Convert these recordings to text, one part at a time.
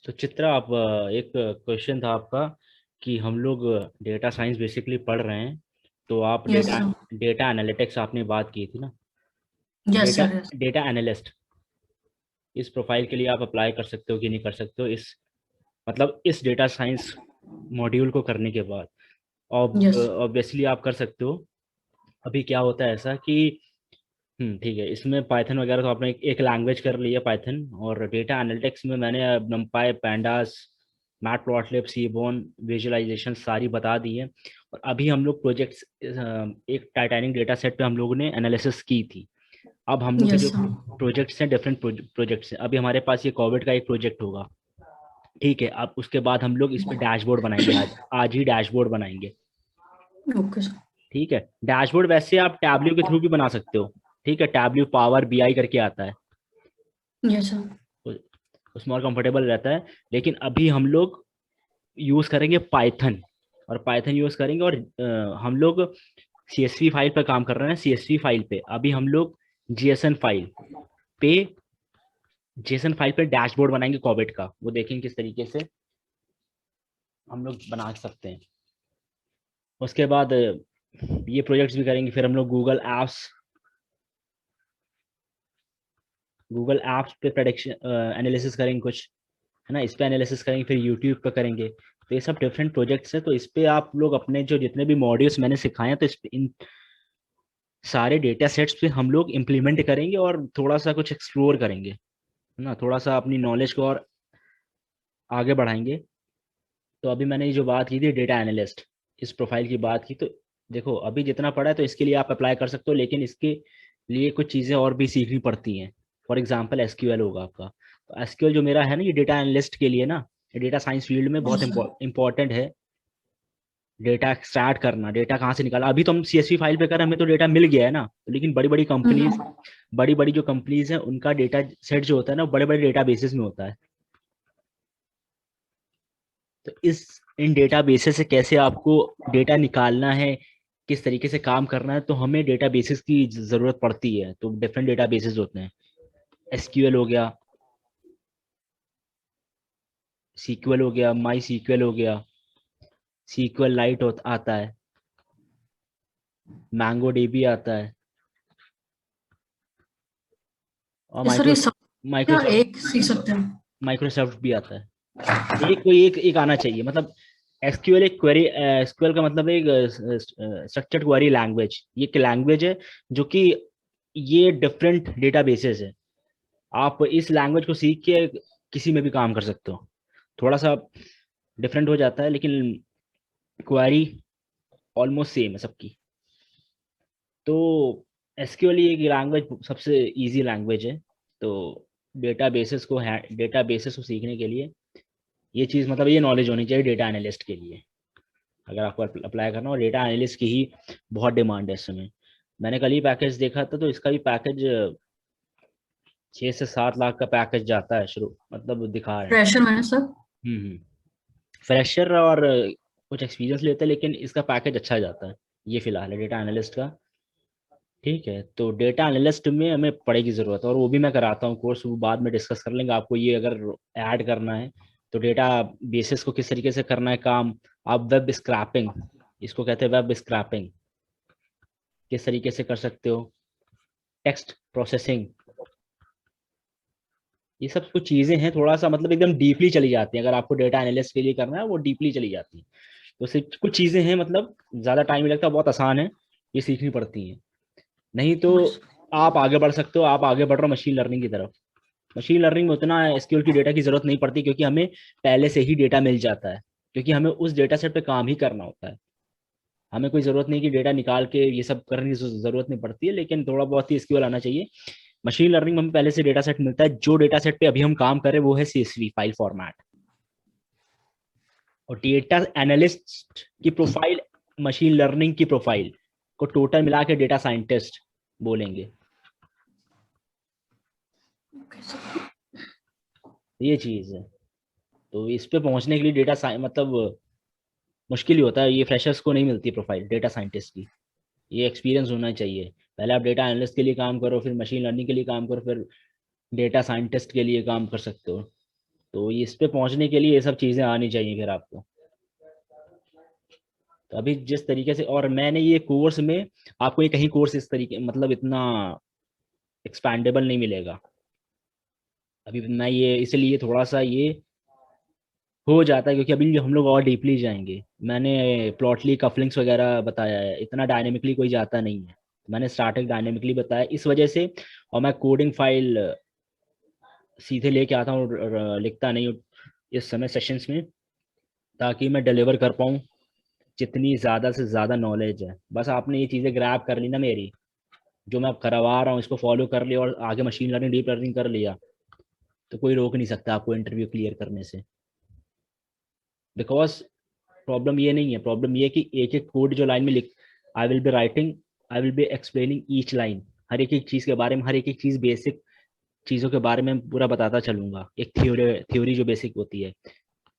तो चित्रा आप एक क्वेश्चन था आपका कि हम लोग डेटा साइंस बेसिकली पढ़ रहे हैं। तो आप yes data sir. Data analytics आपने बात की थी ना। तो yes data sir. Yes. Data analyst इस प्रोफाइल के लिए आप अप्लाई कर सकते हो कि नहीं कर सकते हो, इस मतलब इस डेटा साइंस मॉड्यूल को करने के बाद यस। ऑब्वियसली आप कर सकते हो। अभी क्या होता है ऐसा कि ठीक है, इसमें पाइथन वगैरह तो आपने एक लैंग्वेज कर लिया पाइथन, और डेटा एनालिटिक्स में मैंने numpy pandas मैटप्लॉटलिब सीबोन विजुअलाइजेशन सारी बता दी है। और अभी हम लोग प्रोजेक्ट्स एक टाइटैनिक डेटा सेट पे हम लोगों ने एनालिसिस की थी। अब हम लोग के यस जो सर। प्रोजेक्ट्स हैं डिफरेंट प्रोजेक्ट्स हैं। अभी हमारे पास ये कोविड का एक प्रोजेक्ट होगा। ठीक है, अब उसके बाद हम लोग इस पे डैशबोर्ड बनाएंगे, आज आज ही डैशबोर्ड बनाएंगे। Okay sir. ठीक है, डैशबोर्ड वैसे आप टैबल्यू के थ्रू भी बना सकते हो। ठीक है, टैबल्यू पावर बीआई करके आता है, यस सर। उसमें और कंफर्टेबल रहता है। लेकिन अभी हम लोग यूज करेंगे पाइथन, और पाइथन यूज करेंगे, और हम लोग सीएसवी फाइल पर काम कर रहे हैं। सीएसवी फाइल पे अभी हम लोग जेएसएन फाइल पे जेएसएन फाइल पे डैशबोर्ड बनाएंगे कोविड का, वो देखेंगे किस तरीके से हम लोग बना सकते हैं। उसके बाद ये प्रोजेक्ट्स भी करेंगे। फिर हम लोग गूगल एप्स पे प्रेडिक्शन एनालिसिस करेंगे कुछ, है ना, इस पे एनालिसिस करेंगे। फिर यूट्यूब पे करेंगे। तो ये सब डिफरेंट प्रोजेक्ट्स हैं। तो इस पे आप लोग अपने जो जितने भी मॉड्यूल्स मैंने सिखाए हैं, तो इस पे इन सारे डेटा सेट्स पे हम लोग इम्प्लीमेंट करेंगे और थोड़ा सा कुछ एक्सप्लोर करेंगे, है ना, थोड़ा सा अपनी नॉलेज को और आगे बढ़ाएंगे। तो अभी मैंने ये जो बात की थी डेटा एनालिस्ट, इस प्रोफाइल की बात की, तो देखो अभी जितना पढ़ा है तो इसके लिए आप अप्लाई कर सकते हो, लेकिन इसके लिए कुछ चीज़ें और भी सीखनी पड़ती हैं। फॉर एग्जाम्पल एसक्यूएल होगा आपका। तो एसक्यूएल जो मेरा है ना, ये डेटा एनालिस्ट के लिए ना, डेटा साइंस फील्ड में बहुत यस सर। इंपॉर्टेंट है। डेटा एक्सट्रैक्ट करना, डेटा कहाँ से निकाला। अभी तो हम सीएसवी फाइल पे कर रहे हैं, हमें तो डेटा मिल गया है ना। लेकिन बड़ी बड़ी जो कंपनीज हैं, उनका डेटा सेट जो होता है ना, बड़े बड़े डेटा बेसिस में होता है। तो इस इन डेटा बेसिस से कैसे आपको डेटा निकालना है, किस तरीके से काम करना है, तो हमें डेटा बेसिस की जरूरत पड़ती है। तो डिफरेंट डेटा बेसिस होते हैं। एसक्यूएल हो गया, सीक्वल हो गया, माई सीक्वल हो गया, सीक्वल लाइट आता है, मैंगो डीबी आता है, और ये सर, ये सब क्या माइक्रोसॉफ्ट एक सीख सकते हैं? माइक्रोसॉफ्ट भी आता है। एक कोई एक आना चाहिए, मतलब एसक्यूएल एक क्वेरी, एसक्यूएल का मतलब एक स्ट्रक्चर्ड क्वेरी लैंग्वेज। ये एक लैंग्वेज है जो कि ये डिफरेंट डेटाबेसेस है। आप इस लैंग्वेज को सीख के किसी में भी काम कर सकते हो। थोड़ा सा डिफरेंट हो जाता है, लेकिन क्वेरी ऑलमोस्ट सेम है सबकी। तो एसक्यूएल एक लैंग्वेज सबसे इजी लैंग्वेज है। तो डेटा बेसेस को सीखने के लिए ये चीज़, मतलब ये नॉलेज होनी चाहिए डेटा एनालिस्ट के लिए, अगर आपको अप्लाई करना हो। डेटा एनालिस्ट की ही बहुत डिमांड है इस समय। मैंने कल ही पैकेज देखा था, तो इसका भी पैकेज 6 से 7 लाख का पैकेज जाता है शुरू, मतलब दिखा रहे हैं। प्रेशर मैंने सर। फ्रेशर और कुछ एक्सपीरियंस लेते हैं, लेकिन इसका पैकेज अच्छा जाता है। ये फिलहाल है डेटा एनालिस्ट का। ठीक है, तो डेटा एनालिस्ट में हमें पड़ेगी ज़रूरत, और वो भी मैं कराता हूँ कोर्स, वो बाद में डिस्कस कर लेंगे। आपको ये अगर ऐड करना है, तो डेटा बेसिस को किस तरीके से करना है काम। आप वेब स्क्रैपिंग, इसको कहते हैं वेब स्क्रैपिंग, किस तरीके से कर सकते हो। टेक्स्ट प्रोसेसिंग, ये सब कुछ चीज़ें हैं, थोड़ा सा मतलब एकदम डीपली चली जाती हैं। अगर आपको डेटा एनालिस्ट के लिए करना है, वो डीपली चली जाती है। तो सिर्फ कुछ चीज़ें हैं, मतलब ज़्यादा टाइम नहीं लगता, बहुत आसान है, ये सीखनी पड़ती हैं। नहीं तो ओके सर। आप आगे बढ़ सकते हो। आप आगे बढ़ रहे हो मशीन लर्निंग की तरफ। मशीन लर्निंग में उतना एसक्यूएल की डेटा की जरूरत नहीं पड़ती, क्योंकि हमें पहले से ही डेटा मिल जाता है, क्योंकि हमें उस डेटा सेट पे काम ही करना होता है। हमें कोई जरूरत नहीं कि डेटा निकाल के ये सब करने की जरूरत नहीं पड़ती है, लेकिन थोड़ा बहुत ही एसक्यूएल आना चाहिए। मशीन लर्निंग में हमें पहले से डेटा सेट मिलता है। जो डेटा सेट पे अभी हम काम कर रहे हैं वो है सीएसवी फाइल फॉर्मेट। और डेटा एनालिस्ट की प्रोफाइल, मशीन लर्निंग की प्रोफाइल को टोटल मिला के डेटा साइंटिस्ट बोलेंगे। Okay sir. ये चीज है। तो इस पे पहुंचने के लिए डेटा साइंस मतलब मुश्किल ही होता है। ये फ्रेशर्स को नहीं मिलती प्रोफाइल डेटा साइंटिस्ट की। ये एक्सपीरियंस होना चाहिए। पहले आप डेटा एनालिस्ट के लिए काम करो, फिर मशीन लर्निंग के लिए काम करो, फिर डेटा साइंटिस्ट के लिए काम कर सकते हो। तो इस पे पहुंचने के लिए ये सब चीज़ें आनी चाहिए फिर आपको। तो अभी जिस तरीके से, और मैंने ये कोर्स में, आपको ये कहीं कोर्स इस तरीके मतलब इतना एक्सपैंडेबल नहीं मिलेगा। अभी मैं ये इसलिए थोड़ा सा ये हो जाता है क्योंकि अभी हम लोग और डीपली जाएंगे। मैंने प्लॉटली कफलिंग्स वगैरह बताया है, इतना डायनेमिकली कोई जाता नहीं है। मैंने स्टार्टिंग डायनेमिकली बताया इस वजह से। और मैं कोडिंग फाइल सीधे लेके आता हूँ और लिखता नहीं हूँ इस समय सेशंस में, ताकि मैं डिलीवर कर पाऊँ जितनी ज़्यादा से ज़्यादा नॉलेज है। बस आपने ये चीज़ें ग्रैब कर ली ना मेरी, जो मैं करवा रहा हूँ इसको फॉलो कर लिया और आगे मशीन लर्निंग डीप लर्निंग कर लिया, तो कोई रोक नहीं सकता आपको इंटरव्यू क्लियर करने से। बिकॉज प्रॉब्लम ये नहीं है, प्रॉब्लम ये है कि एक एक कोड जो लाइन में लिख, I will be writing, I will be explaining each line, हर एक चीज़ के बारे में, हर एक चीज़ बेसिक चीज़ों के बारे में पूरा बताता चलूंगा। एक थ्योरी जो बेसिक होती है।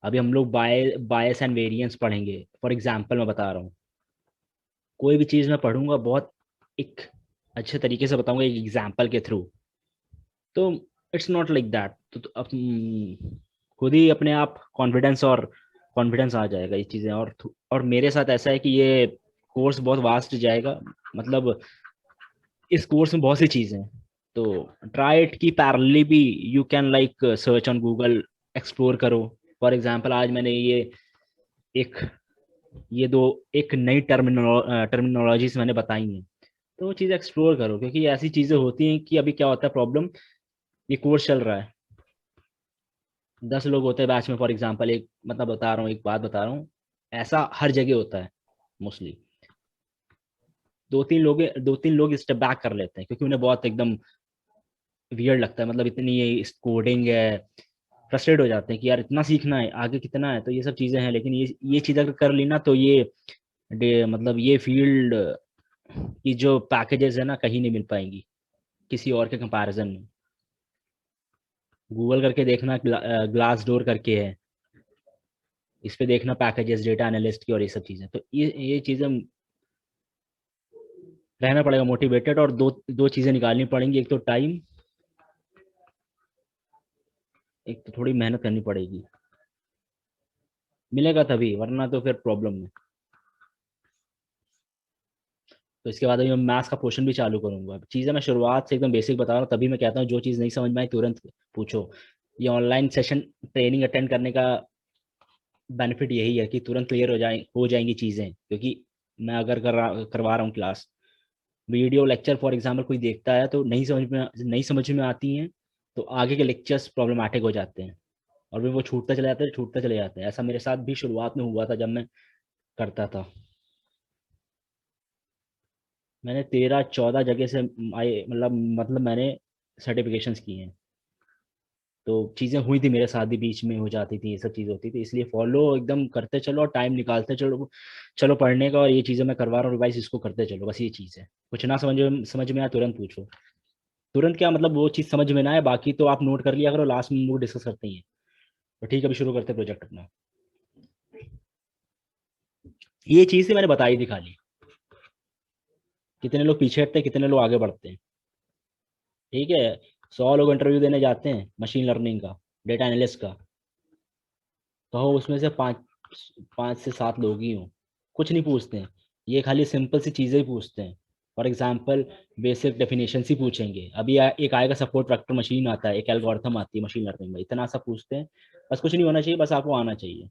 अभी हम लोग बायस एंड वेरिएंस पढ़ेंगे, फॉर एग्जांपल मैं बता रहा हूँ। कोई भी चीज़ मैं पढ़ूंगा बहुत एक अच्छे तरीके से बताऊंगा एक एग्जाम्पल के थ्रू। तो इट्स नॉट लाइक दैट। तो खुद ही अपने आप कॉन्फिडेंस आ जाएगा ये चीज़ें। और मेरे साथ ऐसा है कि ये कोर्स बहुत वास्ट जाएगा, मतलब इस कोर्स में बहुत सी चीज़ें हैं। तो ट्राई इट की पैरेलली भी you can like search on Google, explore करो। फॉर एग्जांपल आज मैंने एक ये दो एक नई टर्मिनोलॉजीज मैंने बताई हैं, तो वो चीज़ एक्सप्लोर करो। क्योंकि ऐसी चीज़ें होती हैं कि अभी क्या होता है प्रॉब्लम, ये कोर्स चल रहा है, 10 लोग होते हैं बैच में फॉर एग्जांपल, एक मतलब बता रहा हूँ, एक बात बता रहा हूँ, ऐसा हर जगह होता है मोस्टली। दो तीन लोग स्टेप बैक कर लेते हैं क्योंकि उन्हें बहुत एकदम वियर्ड लगता है, मतलब इतनी ये कोडिंग है, फ्रस्ट्रेट हो जाते हैं कि यार इतना सीखना है, आगे कितना है। तो ये सब चीज़ें हैं, लेकिन ये चीज़ अगर कर ली ना तो ये मतलब ये फील्ड की जो पैकेजेस है ना कहीं नहीं मिल पाएंगी किसी और के कंपैरिजन में। गूगल करके देखना, ग्लास डोर करके है, इस पे देखना पैकेजेस डेटा एनालिस्ट की और ये सब चीज़ें। तो ये चीज़ें रहना पड़ेगा मोटिवेटेड, और दो दो चीज़ें निकालनी पड़ेंगी, एक तो टाइम, एक तो थोड़ी मेहनत करनी पड़ेगी। मिलेगा तभी, वरना तो फिर प्रॉब्लम है। तो इसके बाद अभी मैं मैथ्स का पोर्शन भी चालू करूंगा। चीज़ें मैं शुरुआत से एकदम बेसिक बता रहा हूँ, तभी मैं कहता हूँ जो चीज़ नहीं समझ में आई तुरंत पूछो। ये ऑनलाइन सेशन ट्रेनिंग अटेंड करने का बेनिफिट यही है कि तुरंत क्लियर हो जाएंगी चीज़ें। क्योंकि मैं अगर करवा रहा हूँ class, video lecture for example कोई देखता है तो नहीं समझ में आती हैं, तो आगे के लेक्चर्स प्रॉब्लमेटिक हो जाते हैं और फिर वो छूटते चले जाते हैं। ऐसा मेरे साथ भी शुरुआत में हुआ था जब मैं करता था। मैंने 13-14 जगह से आए, मतलब मैंने सर्टिफिकेशंस की हैं। तो चीज़ें हुई थी मेरे साथ भी, बीच में हो जाती थी, ये सब चीज़ होती थी। इसलिए फॉलो एकदम करते चलो और टाइम निकालते चलो, चलो पढ़ने का। और ये चीज़ें मैं करवा रहा हूँ रिवाइज, इसको करते चलो, बस ये चीज़ है। कुछ ना समझ में आए तुरंत पूछो। तुरंत क्या मतलब, वो चीज़ समझ में ना आए बाकी तो आप नोट कर लिया करो, लास्ट में हम लोग डिस्कस करते ही हैं। तो ठीक है, अभी शुरू करते हैं प्रोजेक्ट अपना। ये चीज़ से मैंने बताई थी खाली, कितने लोग पीछे हटते हैं, कितने लोग आगे बढ़ते हैं। ठीक है, 100 लोग इंटरव्यू देने जाते हैं मशीन लर्निंग का, डेटा एनालिस्ट का, तो उसमें से 5 से 7 लोग ही हों। कुछ नहीं पूछते हैं, ये खाली सिंपल सी चीज़ें ही पूछते हैं। फॉर एग्जाम्पल बेसिक डेफिनेशन ही पूछेंगे। अभी एक आएगा सपोर्ट वेक्टर मशीन आता है, एक एल्गोरिथम आती है मशीन लर्निंग में, इतना सा पूछते हैं। बस कुछ नहीं होना चाहिए, बस आपको आना चाहिए।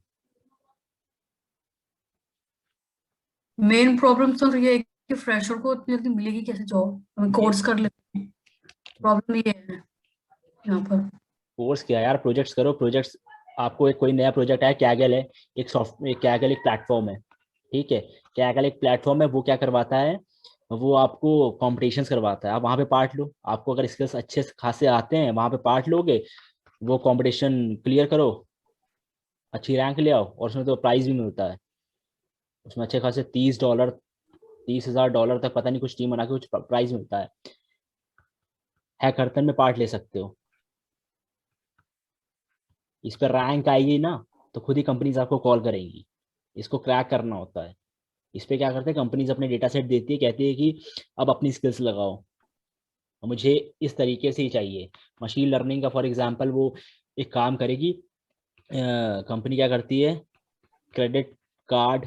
मेन प्रॉब्लम तो ये है कि फ्रेशर को इतनी जल्दी मिलेगी कैसे जॉब, हमें ये कोर्स कर लेते हैं। प्रॉब्लम ये है यहाँ पर। कोर्स क्या है यार, प्रोजेक्ट्स करो, प्रोजेक्ट्स। आपको एक कोई नया प्रोजेक्ट है, कैगल है, एक सॉफ्टवेयर, कैगल एक प्लेटफॉर्म है। ठीक है, कैगल एक प्लेटफॉर्म है, वो क्या करवाता है, वो आपको कॉम्पिटिशन्स करवाता है। आप वहाँ पे पार्ट लो, आपको अगर स्किल्स अच्छे से खासे आते हैं, वहाँ पे पार्ट लोगे, वो कंपटीशन क्लियर करो, अच्छी रैंक ले आओ, और उसमें तो प्राइज भी मिलता है। उसमें अच्छे खासे $30, $30,000 तक पता नहीं कुछ टीम बना के कुछ प्राइज मिलता है। हैकाथन में पार्ट ले सकते हो। इस पर रैंक आएगी ना तो खुद ही कंपनीज आपको कॉल करेंगी। इसको क्रैक करना होता है। इस पे क्या करते हैं, कंपनीज अपने डेटा सेट देती है, कहती है कि अब अपनी स्किल्स लगाओ, मुझे इस तरीके से ही चाहिए। मशीन लर्निंग का फॉर एग्जांपल वो एक काम करेगी, कंपनी क्या करती है, क्रेडिट कार्ड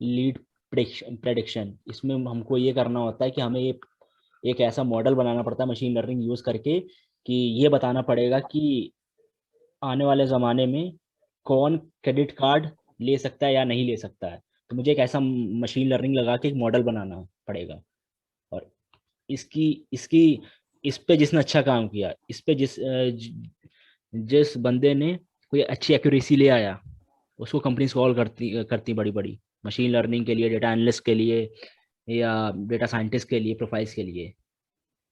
लीड प्रेडिक्शन, इसमें हमको ये करना होता है कि हमें एक ऐसा मॉडल बनाना पड़ता है मशीन लर्निंग यूज करके कि ये बताना पड़ेगा कि आने वाले ज़माने में कौन क्रेडिट कार्ड ले सकता है या नहीं ले सकता है। तो मुझे एक ऐसा मशीन लर्निंग लगा के एक मॉडल बनाना पड़ेगा। और इसकी इसकी इस पे जिसने अच्छा काम किया, इस पे जिस बंदे ने कोई अच्छी एक्यूरेसी ले आया, उसको कंपनी कॉल करती करती बड़ी बड़ी मशीन लर्निंग के लिए, डेटा एनालिस्ट के लिए या डेटा साइंटिस्ट के लिए, प्रोफाइल्स के लिए।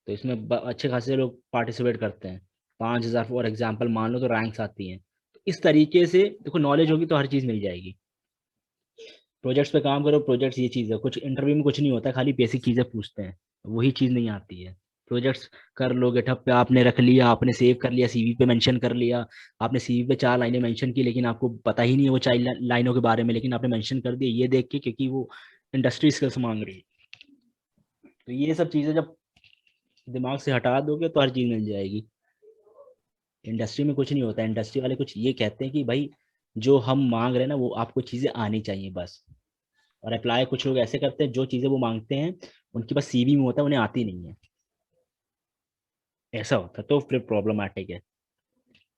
तो इसमें अच्छे खासे लोग पार्टिसिपेट करते हैं। 5,000 फॉर एग्जाम्पल मान लो तो रैंक्स आती हैं। तो इस तरीके से देखो, नॉलेज होगी तो हर चीज़ मिल जाएगी। प्रोजेक्ट्स पे काम करो, प्रोजेक्ट्स ये चीज़ है, कुछ इंटरव्यू में कुछ नहीं होता, खाली बेसिक चीज़ें पूछते हैं, वही चीज़ नहीं आती है। प्रोजेक्ट्स कर लो, गिटहब पे आपने रख लिया, आपने सेव कर लिया, सीवी पे मेंशन कर लिया, आपने सीवी पे 4 लाइनें मेंशन की, लेकिन आपको पता ही नहीं है वो 4 लाइनों के बारे में, लेकिन आपने मेंशन कर दिया ये देख के क्योंकि वो इंडस्ट्री स्किल्स मांग रही है। तो ये सब चीज़ें जब दिमाग से हटा दोगे तो हर चीज़ मिल जाएगी। इंडस्ट्री में कुछ नहीं होता, इंडस्ट्री वाले कुछ ये कहते हैं कि भाई जो हम मांग रहे हैं ना वो आपको चीज़ें आनी चाहिए बस। और अप्लाई कुछ लोग ऐसे करते हैं जो चीज़ें वो मांगते हैं उनके पास सीवी में होता है, उन्हें आती नहीं है, ऐसा होता है, तो फिर प्रॉब्लमैटिक है।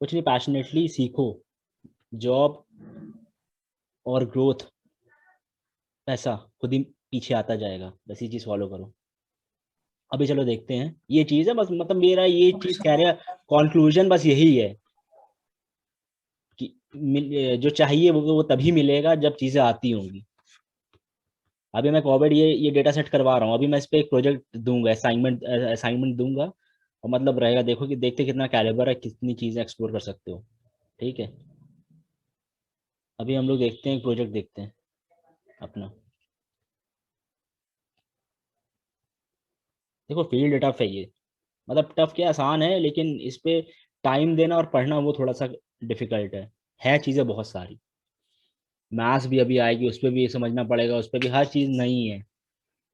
कुछ नहीं, पैशनेटली सीखो, जॉब और ग्रोथ, पैसा खुद ही पीछे आता जाएगा, बस ये चीज़ फॉलो करो। अभी चलो देखते हैं, ये चीज़ है बस, मतलब मेरा ये चीज़ कह रहा है, कंक्लूजन बस यही है कि जो चाहिए वो तभी मिलेगा जब चीज़ें आती होंगी। अभी मैं कोविड ये डेटा सेट करवा रहा हूँ, अभी मैं इस पे एक प्रोजेक्ट दूंगा, असाइनमेंट दूंगा, और मतलब रहेगा, देखो कि देखते कितना कैलिबर है, कितनी चीज़ें एक्सप्लोर कर सकते हो। ठीक है, अभी हम लोग देखते हैं, एक प्रोजेक्ट देखते हैं अपना। देखो फील्ड टफ है ये, मतलब टफ क्या, आसान है, लेकिन इस पे टाइम देना और पढ़ना वो थोड़ा सा डिफिकल्ट है चीज़ें बहुत सारी। मैथ्स भी अभी आएगी, उस पर भी समझना पड़ेगा, उस पर भी हर चीज़ नहीं है।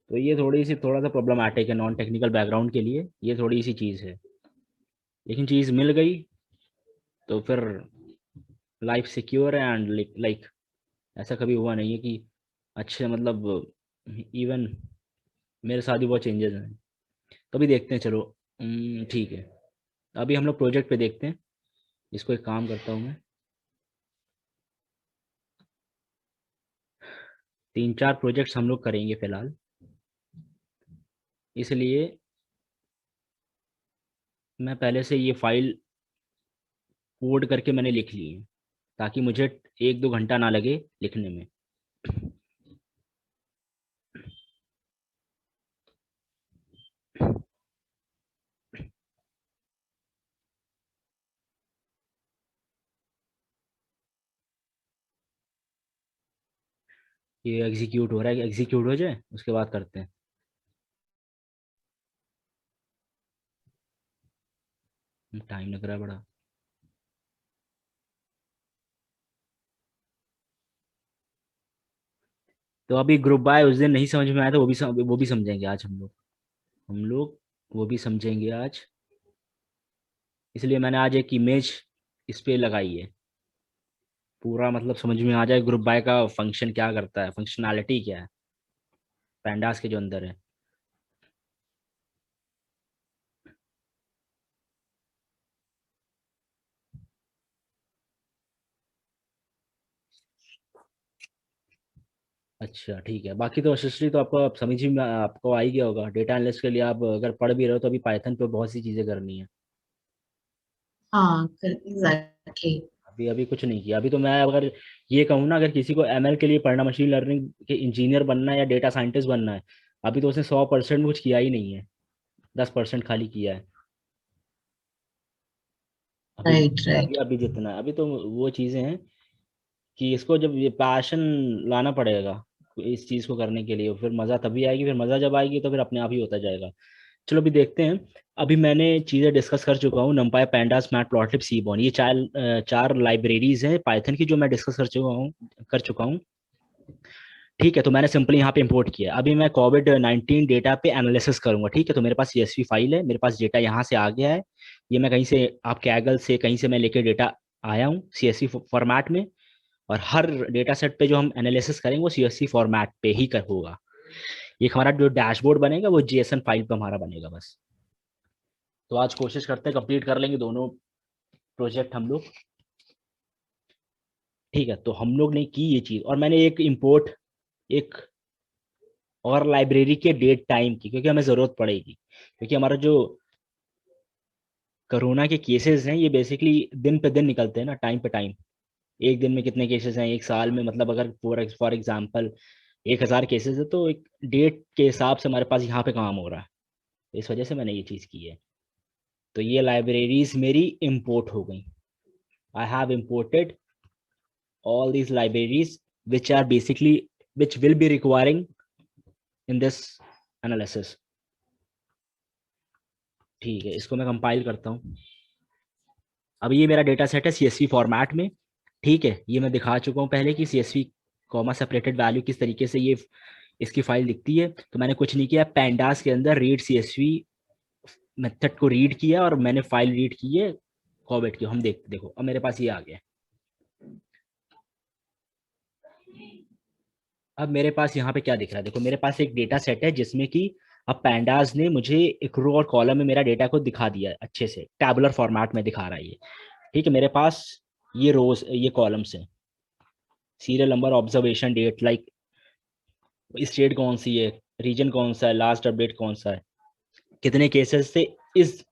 तो ये थोड़ा सा प्रॉब्लमैटिक है नॉन टेक्निकल बैकग्राउंड के लिए, ये थोड़ी सी चीज़ है, लेकिन चीज़ मिल गई तो फिर लाइफ सिक्योर है। एंड लाइक ऐसा कभी हुआ नहीं है कि अच्छे, मतलब इवन मेरे साथ भी बहुत चेंजेस हैं। तो अभी देखते हैं, चलो ठीक है, अभी हम लोग प्रोजेक्ट पे देखते हैं। इसको एक काम करता हूँ मैं, 3-4 प्रोजेक्ट्स हम लोग करेंगे फिलहाल, इसलिए मैं पहले से ये फाइल कोड करके मैंने लिख ली है, ताकि मुझे 1-2 घंटा ना लगे लिखने में। ये एग्जीक्यूट हो रहा है, एग्जीक्यूट हो जाए उसके बाद करते हैं। टाइम लग रहा है बड़ा। तो अभी ग्रुप बाय उस दिन नहीं समझ में आया था, वो भी समझेंगे आज हम लोग वो भी समझेंगे आज। इसलिए मैंने आज एक इमेज इस पे लगाई है, पूरा मतलब समझ में आ जाए ग्रुप बाय का फंक्शन क्या करता है, फंक्शनैलिटी क्या है पैंडास के जो अंदर है। अच्छा ठीक है, बाकी तो असिस्ट्री तो आपको आप समझ में आपको आ ही गया होगा। डेटा एनालिस्ट के लिए आप अगर पढ़ भी रहे हो तो अभी पाइथन पे बहुत सी चीज़ें करनी है। हाँ, एग्जैक्टली। अभी अभी कुछ नहीं किया। अभी तो मैं अगर ये कहूँ ना, अगर किसी को एमएल के लिए पढ़ना, मशीन लर्निंग के इंजीनियर बनना है या डेटा साइंटिस्ट बनना है, अभी तो उसने 100% कुछ किया ही नहीं है, 10% खाली किया है अभी। राइट, अभी राइट। अभी जितना अभी तो वो चीज़ें हैं कि इसको जब ये पैशन लाना पड़ेगा इस चीज़ को करने के लिए, फिर मज़ा तभी आएगी, फिर मज़ा जब आएगी तो फिर अपने आप ही होता जाएगा। चलो अभी देखते हैं। अभी मैंने चीज़ें डिस्कस कर चुका हूँ, नंपाई, पैंडास, मैटप्लॉटलिब, सीबॉन, ये 4 लाइब्रेरीज हैं पाइथन की जो मैं डिस्कस कर चुका हूँ। ठीक है, तो मैंने सिंपली यहाँ पे इंपोर्ट किया। अभी मैं कोविड-19 डेटा पे एनालिसिस करूंगा। ठीक है, तो मेरे पास CSV फाइल है, मेरे पास डेटा यहाँ से आ गया है, ये मैं कहीं से आप कैगल से कहीं से मैं लेके डेटा आया हूँ CSV फॉर्मेट में, और हर डेटा सेट पे जो हम एनालिसिस करेंगे वो CSV फॉर्मेट पे ही कर होगा। ये हमारा जो डैशबोर्ड बनेगा वो JSON फाइल पे हमारा बनेगा बस। तो आज कोशिश करते हैं कंप्लीट कर लेंगे दोनों प्रोजेक्ट हम लोग। ठीक है, तो हम लोग ने की ये चीज, और मैंने एक इंपोर्ट एक और लाइब्रेरी के डेट टाइम की, क्योंकि हमें जरूरत पड़ेगी, क्योंकि हमारा जो कोरोना के केसेस हैं ये बेसिकली दिन पे दिन निकलते हैं ना, टाइम पे टाइम। एक दिन में कितने केसेस हैं, एक साल में, मतलब अगर फॉर एग्जाम्पल 1,000 केसेस है, तो एक डेट के हिसाब से हमारे पास यहाँ पे काम हो रहा है। तो इस वजह से मैंने ये चीज़ की है। तो ये लाइब्रेरीज मेरी इंपोर्ट हो गई। I have imported all these libraries which are basically which will be requiring in this analysis। ठीक है, इसको मैं कंपाइल करता हूँ। अब ये मेरा डेटा सेट है CSV फॉर्मेट में। ठीक है, ये मैं दिखा चुका हूँ पहले कि CSV कॉमा सेपरेटेड वैल्यू किस तरीके से ये इसकी फाइल दिखती है। तो मैंने कुछ नहीं किया, पैंडास के अंदर रीड CSV मेथड को रीड किया और मैंने फाइल रीड की है कॉबेट की। हम देखो अब मेरे पास ये आ गया। अब मेरे पास यहाँ पे क्या दिख रहा है, देखो मेरे पास एक डेटा सेट है जिसमें कि अब पैंडास ने मुझे एक रो और कॉलम में मेरा डेटा को दिखा दिया है, अच्छे से टैबुलर फॉर्मेट में दिखा रहा है ये। ठीक है, मेरे पास ये रोज ये कॉलम्स हैं, serial number, observation date, like state कौन सी है, रीजन कौन सा है, लास्ट अपडेट कौन सा है, कितने केसेस से इस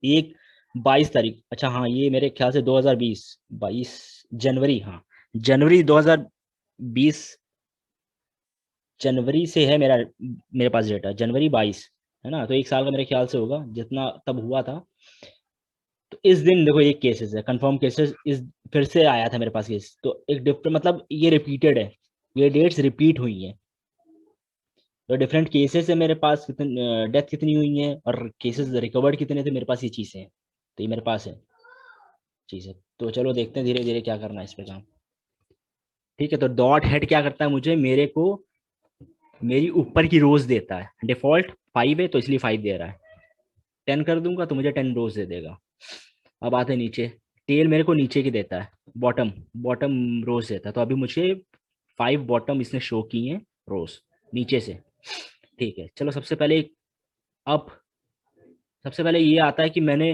एक 22 तारीख। अच्छा हाँ, ये मेरे ख्याल से 2020 22 जनवरी, हाँ जनवरी 2020 जनवरी से है मेरा मेरे पास डेटा, जनवरी 22 है ना, तो एक साल का मेरे ख्याल से होगा जितना तब हुआ था। तो इस दिन देखो एक केसेस है, कंफर्म केसेस, इस फिर से आया था मेरे पास केस, तो एक डिफरेंट मतलब ये रिपीटेड है, ये डेट्स रिपीट हुई हैं। तो डिफरेंट केसेस है मेरे पास, कितने डेथ कितनी हुई है और केसेस रिकवर्ड कितने थे, मेरे पास ये चीज़ें हैं। तो ये मेरे पास है चीज़ें। तो चलो देखते हैं धीरे धीरे क्या करना है इस पे काम। ठीक है, तो डॉट हेड क्या करता है, मुझे मेरे को मेरी ऊपर की रोज देता है। डिफॉल्ट 5 है तो इसलिए 5 दे रहा है। 10 कर दूंगा तो मुझे 10 रोज दे देगा। अब आते नीचे, टेल मेरे को नीचे की देता है, बॉटम बॉटम रोज देता है। तो अभी मुझे 5 बॉटम इसने शो की हैं रोज नीचे से। ठीक है, चलो अब सबसे पहले ये आता है कि मैंने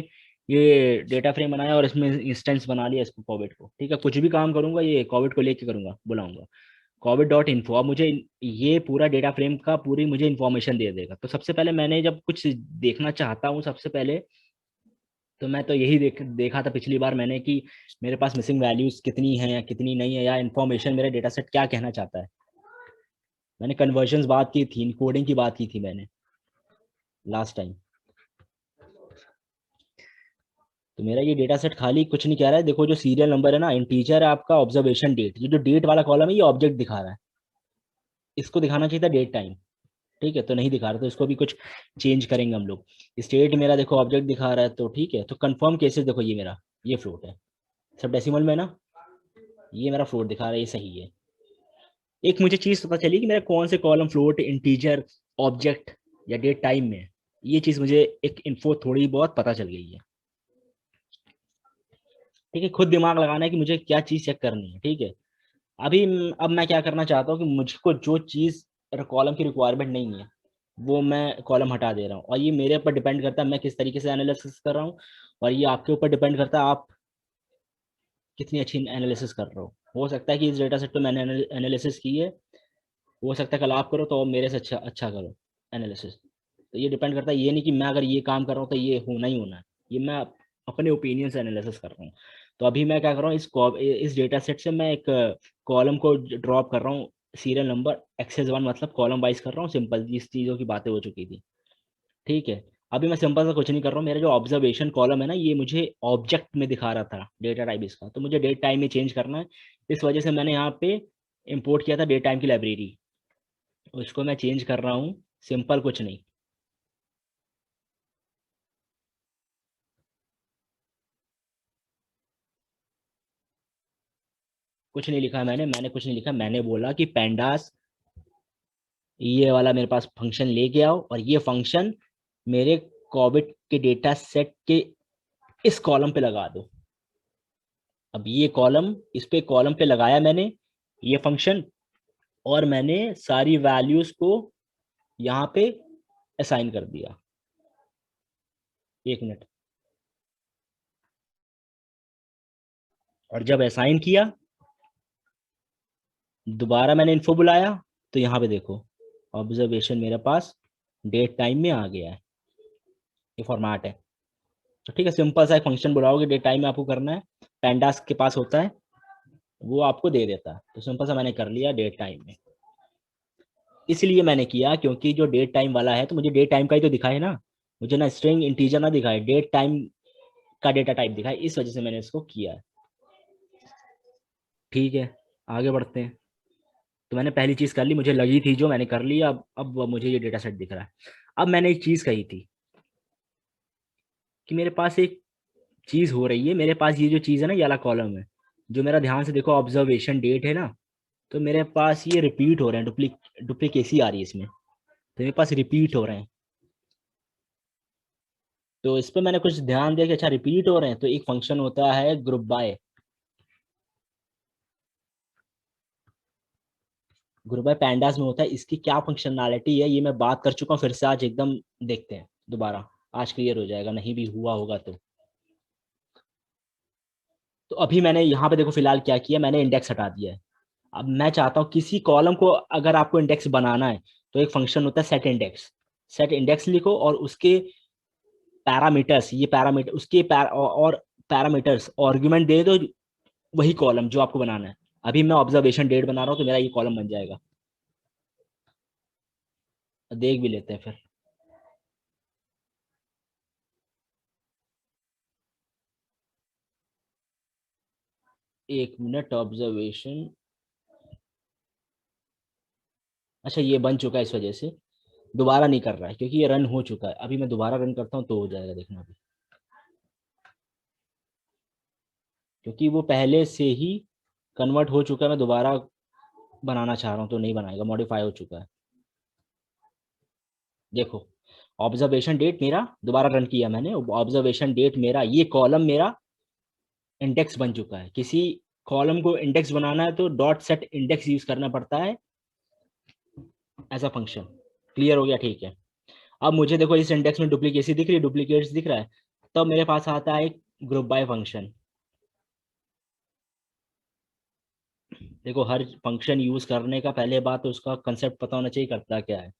ये डेटा फ्रेम बनाया और इसमें इंस्टेंस बना लिया इसको कोविड को। ठीक है, कुछ भी काम करूंगा ये कोविड को लेके करूंगा, बुलाऊंगा कोविड डॉट इन्फो। अब मुझे ये पूरा डेटा फ्रेम का पूरी मुझे इन्फॉर्मेशन दे देगा। तो सबसे पहले मैंने जब कुछ देखना चाहता हूँ सबसे पहले, तो मैं तो यही देखा था पिछली बार मैंने कि मेरे पास मिसिंग वैल्यूज कितनी हैं या कितनी नहीं है, या इन्फॉर्मेशन मेरा डेटा सेट क्या कहना चाहता है। मैंने कन्वर्जन्स बात की थी, कोडिंग की बात की थी मैंने लास्ट टाइम। तो मेरा ये डेटा सेट खाली कुछ नहीं कह रहा है। देखो जो सीरियल नंबर है ना, इंटीजर है आपका, ऑब्जर्वेशन डेट, ये जो डेट वाला कॉलम है ये ऑब्जेक्ट दिखा रहा है, इसको दिखाना चाहिए था डेट टाइम। ठीक है, तो नहीं दिखा रहा, तो इसको भी कुछ चेंज करेंगे हम लोग। स्टेट मेरा देखो ऑब्जेक्ट दिखा रहा है, तो ठीक है। तो कंफर्म केसेस देखो, ये मेरा ये फ्लोट है, सब डेसिमल में ना, ये मेरा फ्लोट दिखा रहा है, ये सही है। एक मुझे चीज पता चली कि मेरा कौन से कॉलम फ्लोट, इंटीजर, ऑब्जेक्ट या डेट टाइम में है। ये चीज मुझे एक इन्फो थोड़ी बहुत पता चल गई है। ठीक है, खुद दिमाग लगाना है कि मुझे क्या चीज चेक करनी है। ठीक है, अभी अब मैं क्या करना चाहता हूँ कि मुझको जो चीज कॉलम की रिक्वायरमेंट नहीं है वो मैं कॉलम हटा दे रहा हूँ, और ये मेरे ऊपर डिपेंड करता है मैं किस तरीके से एनालिसिस कर रहा हूँ, और ये आपके ऊपर डिपेंड करता है आप कितनी अच्छी एनालिसिस कर रहे हो सकता है कि इस डेटा सेट पे मैंने एनालिसिस की है, हो सकता है कल आप करो तो मेरे से अच्छा अच्छा करो एनालिसिस। तो ये डिपेंड करता है, ये नहीं कि मैं अगर ये काम कर रहा हूँ तो ये होना ही होना है, ये मैं अपने ओपिनियन से एनालिसिस कर रहा हूँ। तो अभी मैं क्या कर रहा हूँ, इस डेटा सेट से मैं एक कॉलम को ड्रॉप कर रहा हूँ, सीरियल नंबर एक्सेस 1, मतलब कॉलम वाइज कर रहा हूँ। सिंपल, इस चीज़ों की बातें हो चुकी थी। ठीक है, अभी मैं सिंपल सा कुछ नहीं कर रहा हूँ, मेरा जो ऑब्जर्वेशन कॉलम है ना ये मुझे ऑब्जेक्ट में दिखा रहा था डेटा टाइप इसका, तो मुझे डेट टाइम में चेंज करना है। इस वजह से मैंने यहाँ पे इंपोर्ट किया था डेट टाइम की लाइब्रेरी, उसको मैं चेंज कर रहा हूँ। सिंपल, कुछ नहीं, कुछ नहीं लिखा मैंने कुछ नहीं लिखा। मैंने बोला कि पैंडास ये वाला मेरे पास फंक्शन लेके आओ, और ये फंक्शन मेरे कोविड के डेटा सेट के इस कॉलम पे लगा दो। अब ये कॉलम, इस पे कॉलम पे लगाया मैंने ये फंक्शन, और मैंने सारी वैल्यूज को यहाँ पे असाइन कर दिया। एक मिनट। और जब असाइन किया, दोबारा मैंने इन्फो बुलाया, तो यहाँ पे देखो ऑब्जर्वेशन मेरे पास डेट टाइम में आ गया है। ये फॉर्मेट है। तो ठीक है, सिंपल सा एक फंक्शन बुलाओगे, डेट टाइम में आपको करना है, पैंडास के पास होता है, वो आपको दे देता है। तो सिंपल सा मैंने कर लिया डेट टाइम में। इसलिए मैंने किया क्योंकि जो डेट टाइम वाला है, तो मुझे डेट टाइम का ही तो दिखाए ना, मुझे ना स्ट्रिंग इंटीजर ना दिखाए, डेट टाइम का डेटा टाइप दिखाए, इस वजह से मैंने इसको किया है। ठीक है, आगे बढ़ते हैं। तो मैंने पहली चीज कर ली, मुझे लगी थी जो, मैंने कर लिया। अब मुझे ये डेटा सेट दिख रहा है। अब मैंने एक चीज कही थी कि मेरे पास एक चीज हो रही है, मेरे पास ये जो चीज है ना, ये वाला कॉलम है, जो मेरा ध्यान से देखो ऑब्जर्वेशन डेट है ना, तो मेरे पास ये रिपीट हो रहे हैं, डुप्लीकेसी आ रही है इसमें, तो मेरे पास रिपीट हो रहे हैं। तो इस पर मैंने कुछ ध्यान दिया कि अच्छा रिपीट हो रहे हैं, तो एक फंक्शन होता है group by. Group by pandas में होता है, इसकी क्या फंक्शनैलिटी है ये मैं बात कर चुका हूँ, फिर से आज एकदम देखते हैं दोबारा, आज क्लियर हो जाएगा, नहीं भी हुआ होगा तो अभी मैंने यहाँ पे देखो फिलहाल क्या किया, मैंने इंडेक्स हटा दिया है। अब मैं चाहता हूँ किसी कॉलम को अगर आपको इंडेक्स बनाना है, तो एक फंक्शन होता है सेट इंडेक्स। सेट इंडेक्स लिखो और उसके पैरामीटर्स, ये पैरामीटर उसके और पैरामीटर्स आर्गुमेंट दे दो, वही कॉलम जो आपको बनाना है। अभी मैं ऑब्जर्वेशन डेट बना रहा हूँ, तो मेरा ये कॉलम बन जाएगा। देख भी लेते हैं फिर। एक मिनट, ऑब्जर्वेशन, अच्छा ये बन चुका है, इस वजह से दोबारा नहीं कर रहा है, क्योंकि ये रन हो चुका है। अभी मैं दोबारा रन करता हूँ तो हो जाएगा, देखना अभी, क्योंकि वो पहले से ही कन्वर्ट हो चुका है। मैं दोबारा बनाना चाह रहा हूँ तो नहीं बनाएगा, मॉडिफाई हो चुका है। देखो ऑब्जर्वेशन डेट मेरा, दोबारा रन किया मैंने, ऑब्जर्वेशन डेट मेरा, ये कॉलम मेरा इंडेक्स बन चुका है। किसी कॉलम को इंडेक्स बनाना है तो डॉट सेट इंडेक्स यूज करना पड़ता है एज अ फंक्शन। क्लियर हो गया? ठीक है। अब मुझे देखो इस इंडेक्स में डुप्लीकेसी दिख रही है, डुप्लीकेट्स दिख रहा है, तब मेरे पास आता है एक ग्रुप बाय फंक्शन। देखो हर फंक्शन यूज करने का पहले बात तो उसका कंसेप्ट पता होना चाहिए, करता क्या है,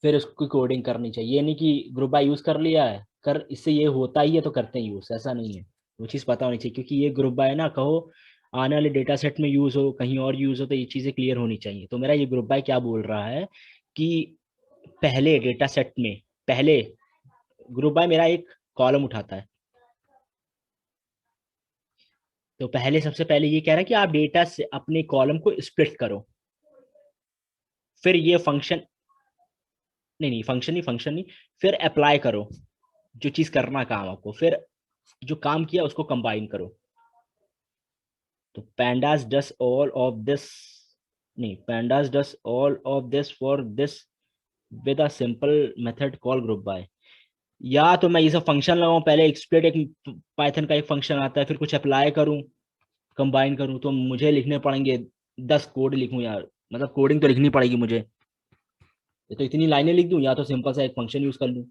फिर उसकी कोडिंग करनी चाहिए। ये नहीं कि ग्रुप बाय यूज कर लिया है, कर इससे ये होता ही है तो करते हैं यूज, ऐसा नहीं है। वो चीज़ पता होनी चाहिए, क्योंकि ये ग्रुप बाय ना कहो आने वाले डेटा सेट में यूज हो, कहीं और यूज हो, तो ये चीज़ें क्लियर होनी चाहिए। तो मेरा ये ग्रुप बाय क्या बोल रहा है कि पहले डेटा सेट में, पहले ग्रुप बाय मेरा एक कॉलम उठाता है, तो पहले सबसे पहले ये कह रहा है कि आप डेटा से अपने कॉलम को स्प्लिट करो। फिर ये फंक्शन, नहीं फंक्शन नहीं, फंक्शन नहीं, फिर अप्लाई करो जो चीज करना काम आपको, फिर जो काम किया उसको कंबाइन करो। तो pandas does all of this, नहीं pandas does all of this for this with a simple method called group by। या तो मैं ये सब फंक्शन लगाऊं, पहले एक्सप्लिट एक पाइथन का एक फंक्शन आता है, फिर कुछ अप्लाई करूं, कंबाइन करूं, तो मुझे लिखने पड़ेंगे 10 कोड लिखूं यार, मतलब कोडिंग तो लिखनी पड़ेगी मुझे। ये तो इतनी लाइनें लिख दूं, या तो सिंपल सा एक फंक्शन यूज कर लूं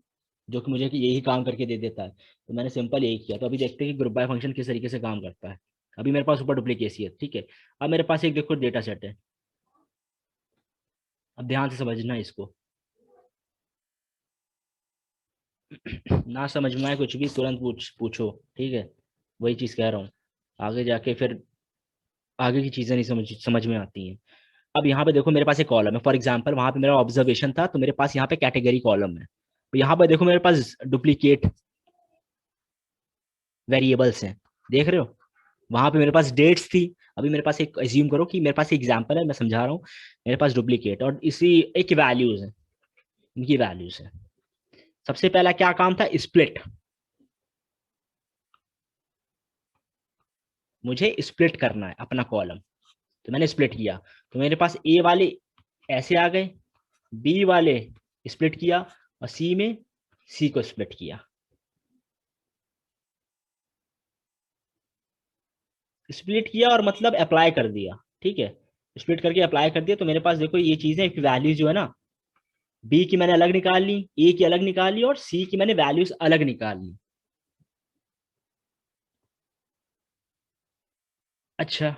जो कि मुझे कि यही काम करके दे देता है। तो मैंने सिंपल यही किया। तो अभी देखते हैं कि ग्रुप बाय फंक्शन किस तरीके से काम करता है। अभी मेरे पास ऊपर डुप्लीकेसी है, ठीक है। अब मेरे पास एक देखो डेटा सेट है, अब ध्यान से समझना है इसको। ना समझ में आए कुछ भी तुरंत पूछो, ठीक है, वही चीज कह रहा हूँ। आगे जाके फिर आगे की चीजें नहीं समझ में आती हैं। अब यहाँ पे देखो मेरे पास एक कॉलम है, फॉर एग्जांपल वहां पे मेरा ऑब्जर्वेशन था, तो मेरे पास यहाँ पे कैटेगरी कॉलम है। तो यहाँ पे देखो मेरे पास डुप्लीकेट वेरिएबल्स हैं, देख रहे हो? वहां पे मेरे पास डेट्स थी। अभी मेरे पास एक एज्यूम करो कि मेरे पास एक एग्जांपल है, मैं समझा रहा हूँ। मेरे पास डुप्लीकेट और इसी एक वैल्यूज है, इनकी वैल्यूज है। सबसे पहला क्या काम था? स्प्लिट। मुझे स्प्लिट करना है अपना कॉलम, तो मैंने स्प्लिट किया। तो मेरे पास ए वाले ऐसे आ गए, बी वाले स्प्लिट किया, और सी में सी को स्प्लिट किया। स्प्लिट किया और मतलब अप्लाई कर दिया, ठीक है, स्प्लिट करके अप्लाई कर दिया, तो मेरे पास देखो ये चीजें वैल्यूज जो है ना, बी की मैंने अलग निकाल ली, ए की अलग निकाल ली और सी की मैंने वैल्यूज अलग निकाल ली। अच्छा,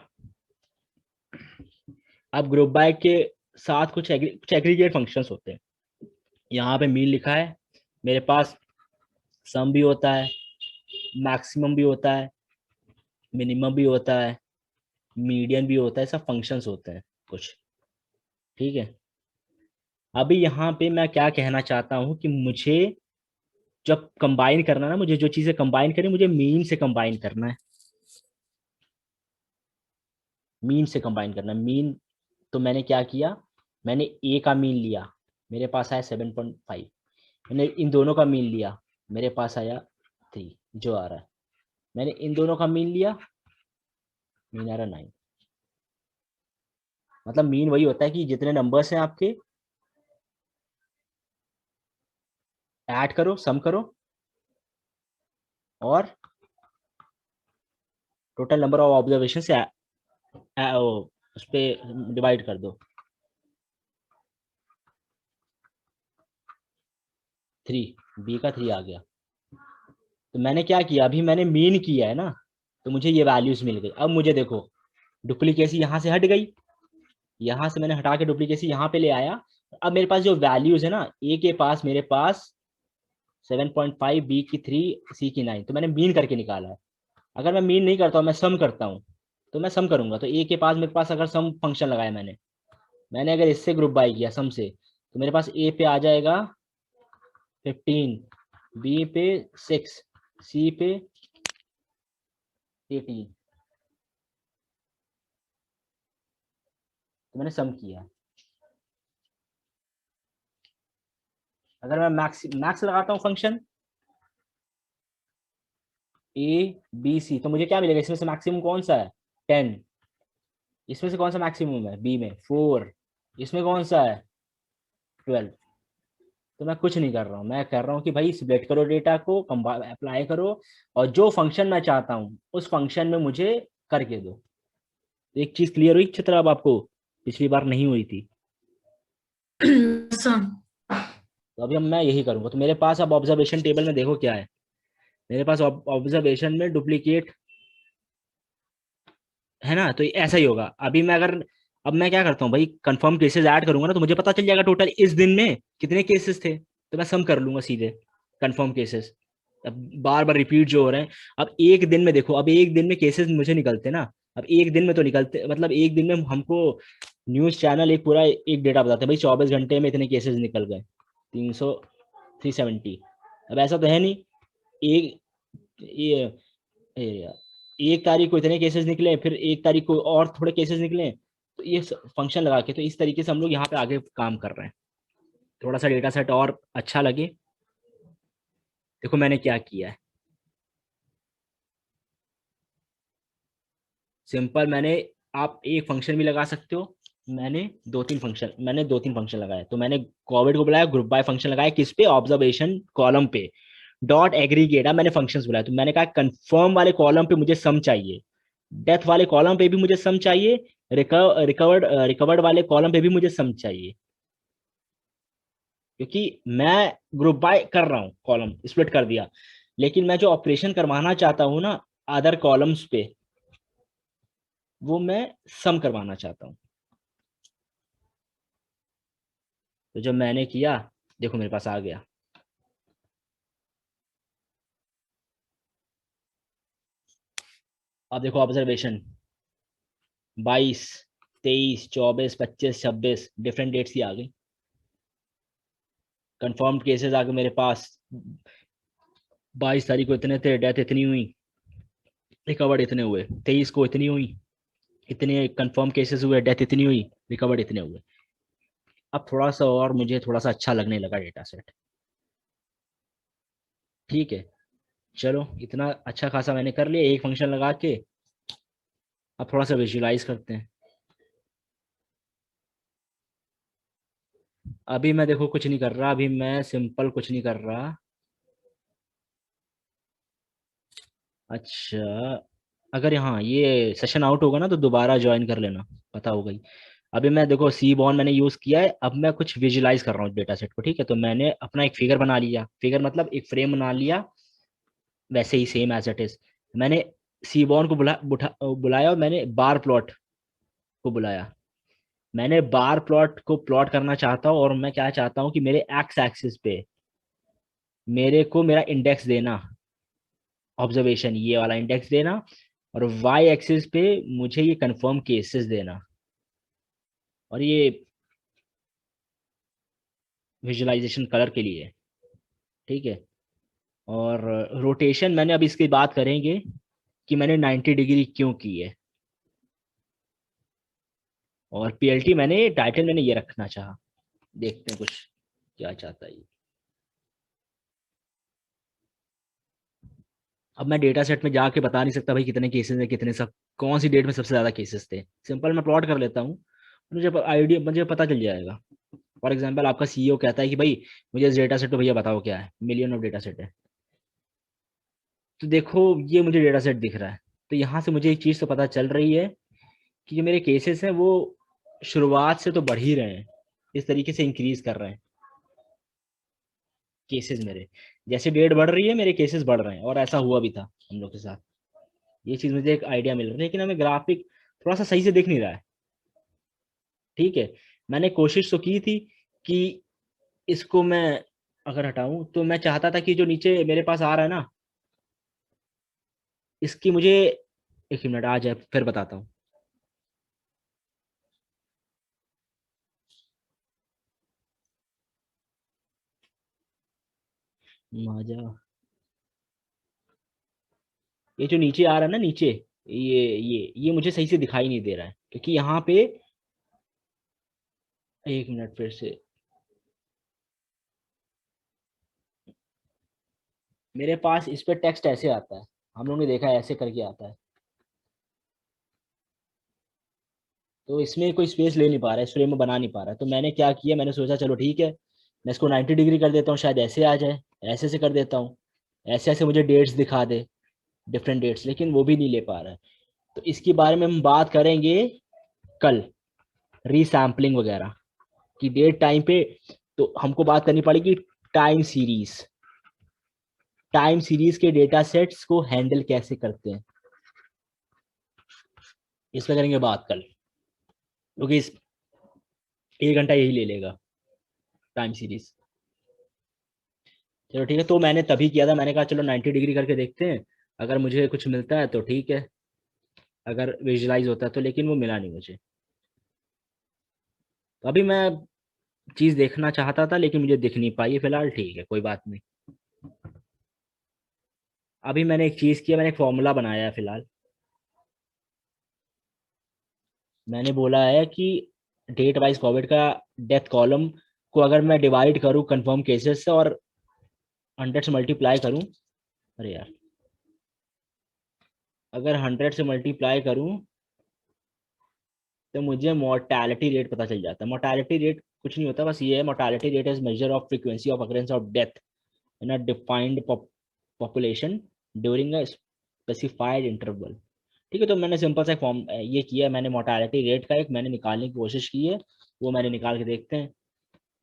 अब ग्रुप बाय के साथ कुछ एग्रीगेट फंक्शंस होते हैं। यहाँ पे मीन लिखा है, मेरे पास सम भी होता है, मैक्सिमम भी होता है, मिनिमम भी होता है, मीडियन भी होता है, सब फंक्शंस होते हैं कुछ, ठीक है। अभी यहाँ पे मैं क्या कहना चाहता हूँ कि मुझे जब कंबाइन करना ना, मुझे जो चीजें कंबाइन करनी, मुझे मीन से कंबाइन करना है, मीन से कंबाइन करना है। मीन, तो मैंने क्या किया, मैंने ए का मीन लिया, मेरे पास आया 7.5, मैंने इन दोनों का मीन लिया, मेरे पास आया 3 जो आ रहा है, मैंने इन दोनों का मीन लिया, मीन आ रहा 9। मतलब मीन वही होता है कि जितने नंबर्स हैं आपके, ऐड करो, सम करो और टोटल नंबर ऑफ ऑब्जर्वेशन से उस पर डिवाइड कर दो। 3, बी का 3 आ गया। तो मैंने क्या किया, अभी मैंने मीन किया है ना, तो मुझे ये वैल्यूज मिल गई। अब मुझे देखो, डुप्लीकेसी यहाँ से हट गई, यहाँ से मैंने हटा के डुप्लीकेसी यहाँ पे ले आया। अब मेरे पास जो वैल्यूज है ना, ए के पास मेरे पास 7.5, बी की 3, सी की 9, तो मैंने मीन करके निकाला है। अगर मैं मीन नहीं करता हूँ, मैं सम करता हूँ, तो मैं सम करूंगा, तो ए के पास मेरे पास अगर सम फंक्शन लगाया मैंने, अगर इससे ग्रुप बाई किया सम से, तो मेरे पास ए पे आ जाएगा 15, बी पे 6, सी पे 18, तो मैंने सम किया। अगर मैं मैक्स मैक्स लगाता हूँ फंक्शन ए बी सी, तो मुझे क्या मिलेगा, इसमें से मैक्सिमम कौन सा है, 10, इसमें से कौन सा मैक्सिमम है, बी में 4, इसमें कौन सा है, 12। तो मैं कुछ नहीं कर रहा हूँ, मैं कर रहा हूँ कि भाई स्प्लिट करो डेटा को, अप्लाई करो, और जो फंक्शन मैं चाहता हूँ उस फंक्शन में मुझे करके दो। तो एक चीज क्लियर हुई चित्र, अब आपको पिछली बार नहीं हुई थी। सर तो अभी हम मैं यही करूंगा। तो मेरे पास अब ऑब्जर्वेशन टेबल में देखो क्या है, मेरे पास ऑब्जर्वेशन में डुप्लीकेट है ना, तो ऐसा ही होगा। अभी मैं अगर, अब मैं क्या करता हूँ भाई, कंफर्म केसेस ऐड करूंगा ना, तो मुझे पता चल जाएगा टोटल इस दिन में कितने केसेस थे, तो मैं सम कर लूंगा सीधे कंफर्म केसेस। अब बार बार रिपीट जो हो रहे हैं, अब एक दिन में देखो, अब एक दिन में केसेस मुझे निकलते ना, अब एक दिन में तो निकलते, मतलब एक दिन में हमको न्यूज चैनल एक पूरा एक डेटा बताते हैं भाई 24 घंटे में इतने केसेस निकल गए, 300, 370। अब ऐसा तो है नहीं, एक ये ये- एक तारीख को इतने केसेस निकले, फिर एक तारीख को और थोड़े केसेस निकले, तो ये फंक्शन लगा के, तो इस तरीके से हम लोग यहाँ पे आगे काम कर रहे हैं, थोड़ा सा डेटा सेट और अच्छा लगे। देखो मैंने क्या किया है, सिंपल मैंने, आप एक फंक्शन भी लगा सकते हो, मैंने दो तीन फंक्शन लगाए। तो मैंने कोविड को बुलाया, ग्रुप बाय फंक्शन लगाया किस पे, ऑब्जर्वेशन कॉलम पे, डॉट एग्रीगेट, अब मैंने फंक्शंस बुलाया, तो मैंने कहा कंफर्म वाले कॉलम पे मुझे सम चाहिए, डेथ वाले कॉलम पे भी मुझे सम चाहिए, रिकवर्ड वाले कॉलम पे भी मुझे सम चाहिए, क्योंकि मैं ग्रुप बाय कर रहा हूँ, कॉलम स्प्लिट कर दिया, लेकिन मैं जो ऑपरेशन करवाना चाहता हूँ ना अदर कॉलम्स पे, वो मैं सम करवाना चाहता हूँ। तो जब मैंने किया, देखो मेरे पास आ गया। अब देखो ऑब्जर्वेशन 22, 23, 24, 25, 26 डिफरेंट डेट्स की आ गई, कंफर्म्ड केसेस आ गए मेरे पास। 22 तारीख को इतने थे, डेथ इतनी हुई, रिकवर्ड इतने हुए, 23 को इतनी हुई, इतने कंफर्म केसेस हुए, डेथ इतनी हुई, रिकवर्ड इतने हुए। अब थोड़ा सा और मुझे थोड़ा सा अच्छा लगने लगा डेटा सेट, ठीक है। चलो इतना अच्छा खासा मैंने कर लिया एक फंक्शन लगा के। अब थोड़ा सा विजुलाइज करते हैं। अभी मैं देखो कुछ नहीं कर रहा, अभी मैं सिंपल कुछ नहीं कर रहा। अच्छा, अगर हाँ ये सेशन आउट होगा ना तो दोबारा ज्वाइन कर लेना, पता होगा ही। अभी मैं देखो सी बॉन मैंने यूज किया है, अब मैं कुछ विजुलाइज कर रहा हूँ डेटा सेट को, ठीक है। तो मैंने अपना एक फिगर बना लिया, फिगर मतलब एक फ्रेम बना लिया, वैसे ही सेम एज इट इज। मैंने सी बॉन को बुलाया और मैंने बार प्लॉट को बुलाया। मैंने बार प्लॉट को प्लॉट करना चाहता हूँ, और मैं क्या चाहता हूँ कि मेरे एक्स एक्सिस पे मेरे को मेरा इंडेक्स देना, ऑब्जर्वेशन ये वाला इंडेक्स देना, और वाई एक्सिस पे मुझे ये कंफर्म केसेस देना। और ये विजुअलाइजेशन कलर के लिए है, ठीक है। और रोटेशन मैंने अब इसकी बात करेंगे कि मैंने 90 डिग्री क्यों की है। और पीएलटी मैंने टाइटल मैंने ये रखना चाहा, देखते हैं कुछ क्या चाहता है ये। अब मैं डेटा सेट में जाके बता नहीं सकता भाई कितने केसेस हैं, कितने सब कौन सी डेट में सबसे ज्यादा केसेस थे। सिंपल मैं प्लॉट कर लेता हूँ, मुझे आइडिया मुझे पता चल जाएगा। फॉर एग्जाम्पल आपका सीईओ कहता है कि भाई मुझे इस डेटा सेट को भैया बताओ क्या है, मिलियन ऑफ डेटा सेट है। तो देखो ये मुझे डेटा सेट दिख रहा है, तो यहाँ से मुझे एक चीज़ तो पता चल रही है कि जो मेरे केसेस हैं वो शुरुआत से तो बढ़ ही रहे हैं, इस तरीके से इंक्रीज कर रहे हैं केसेस मेरे। जैसे डेट बढ़ रही है मेरे केसेस बढ़ रहे हैं, और ऐसा हुआ भी था हम लोग के साथ। ये चीज़ मुझे एक आइडिया मिल रहा है, लेकिन हमें ग्राफिक थोड़ा सा सही से दिख नहीं रहा है, ठीक है। मैंने कोशिश तो की थी कि इसको मैं अगर हटाऊं तो मैं चाहता था कि जो नीचे मेरे पास आ रहा है ना, इसकी मुझे, एक मिनट आ जाए फिर बताता हूँ। आ जा, ये जो नीचे आ रहा है ना नीचे, ये मुझे सही से दिखाई नहीं दे रहा है, क्योंकि यहाँ पे, एक मिनट फिर से, मेरे पास इस पे टेक्स्ट ऐसे आता है, हम लोगों ने देखा है ऐसे करके आता है। तो इसमें कोई स्पेस ले नहीं पा रहा है, इस फ्रेम में बना नहीं पा रहा है। तो मैंने क्या किया, मैंने सोचा चलो ठीक है, मैं इसको 90 डिग्री कर देता हूँ, शायद ऐसे आ जाए। ऐसे से कर देता हूँ, ऐसे ऐसे मुझे डेट्स दिखा दे, डिफरेंट डेट्स, लेकिन वो भी नहीं ले पा रहा है। तो इसके बारे में हम बात करेंगे कल, रीसैम्पलिंग वगैरह की डेट टाइम पे। तो हमको बात करनी पड़ेगी टाइम सीरीज, टाइम सीरीज के डेटा सेट्स को हैंडल कैसे करते हैं, इस पर करेंगे बात कल, क्योंकि इस 1 घंटा यही ले लेगा टाइम सीरीज। चलो ठीक है, तो मैंने तभी किया था, मैंने कहा चलो 90 डिग्री करके देखते हैं, अगर मुझे कुछ मिलता है तो ठीक है, अगर विजुलाइज होता है तो। लेकिन वो मिला नहीं मुझे, तो अभी मैं चीज़ देखना चाहता था लेकिन मुझे दिख नहीं पाई है फिलहाल, ठीक है कोई बात नहीं। अभी मैंने एक चीज़ किया, मैंने एक फॉर्मूला बनाया है फिलहाल। मैंने बोला है कि डेट वाइज कोविड का डेथ कॉलम को अगर मैं डिवाइड करूँ कंफर्म केसेस से और 100 से मल्टीप्लाई करूँ, अरे यार, अगर 100 से मल्टीप्लाई करूँ तो मुझे मोर्टैलिटी रेट पता चल जाता है। मोर्टैलिटी रेट कुछ नहीं होता, बस ये है, mortality rate is measure of frequency of occurrence of death in a defined population during a specified interval. ठीक है, तो मैंने सिंपल सा फॉर्म ये किया है, मैंने मोर्टैलिटी रेट का एक मैंने निकालने की कोशिश की है, वो मैंने निकाल के देखते हैं।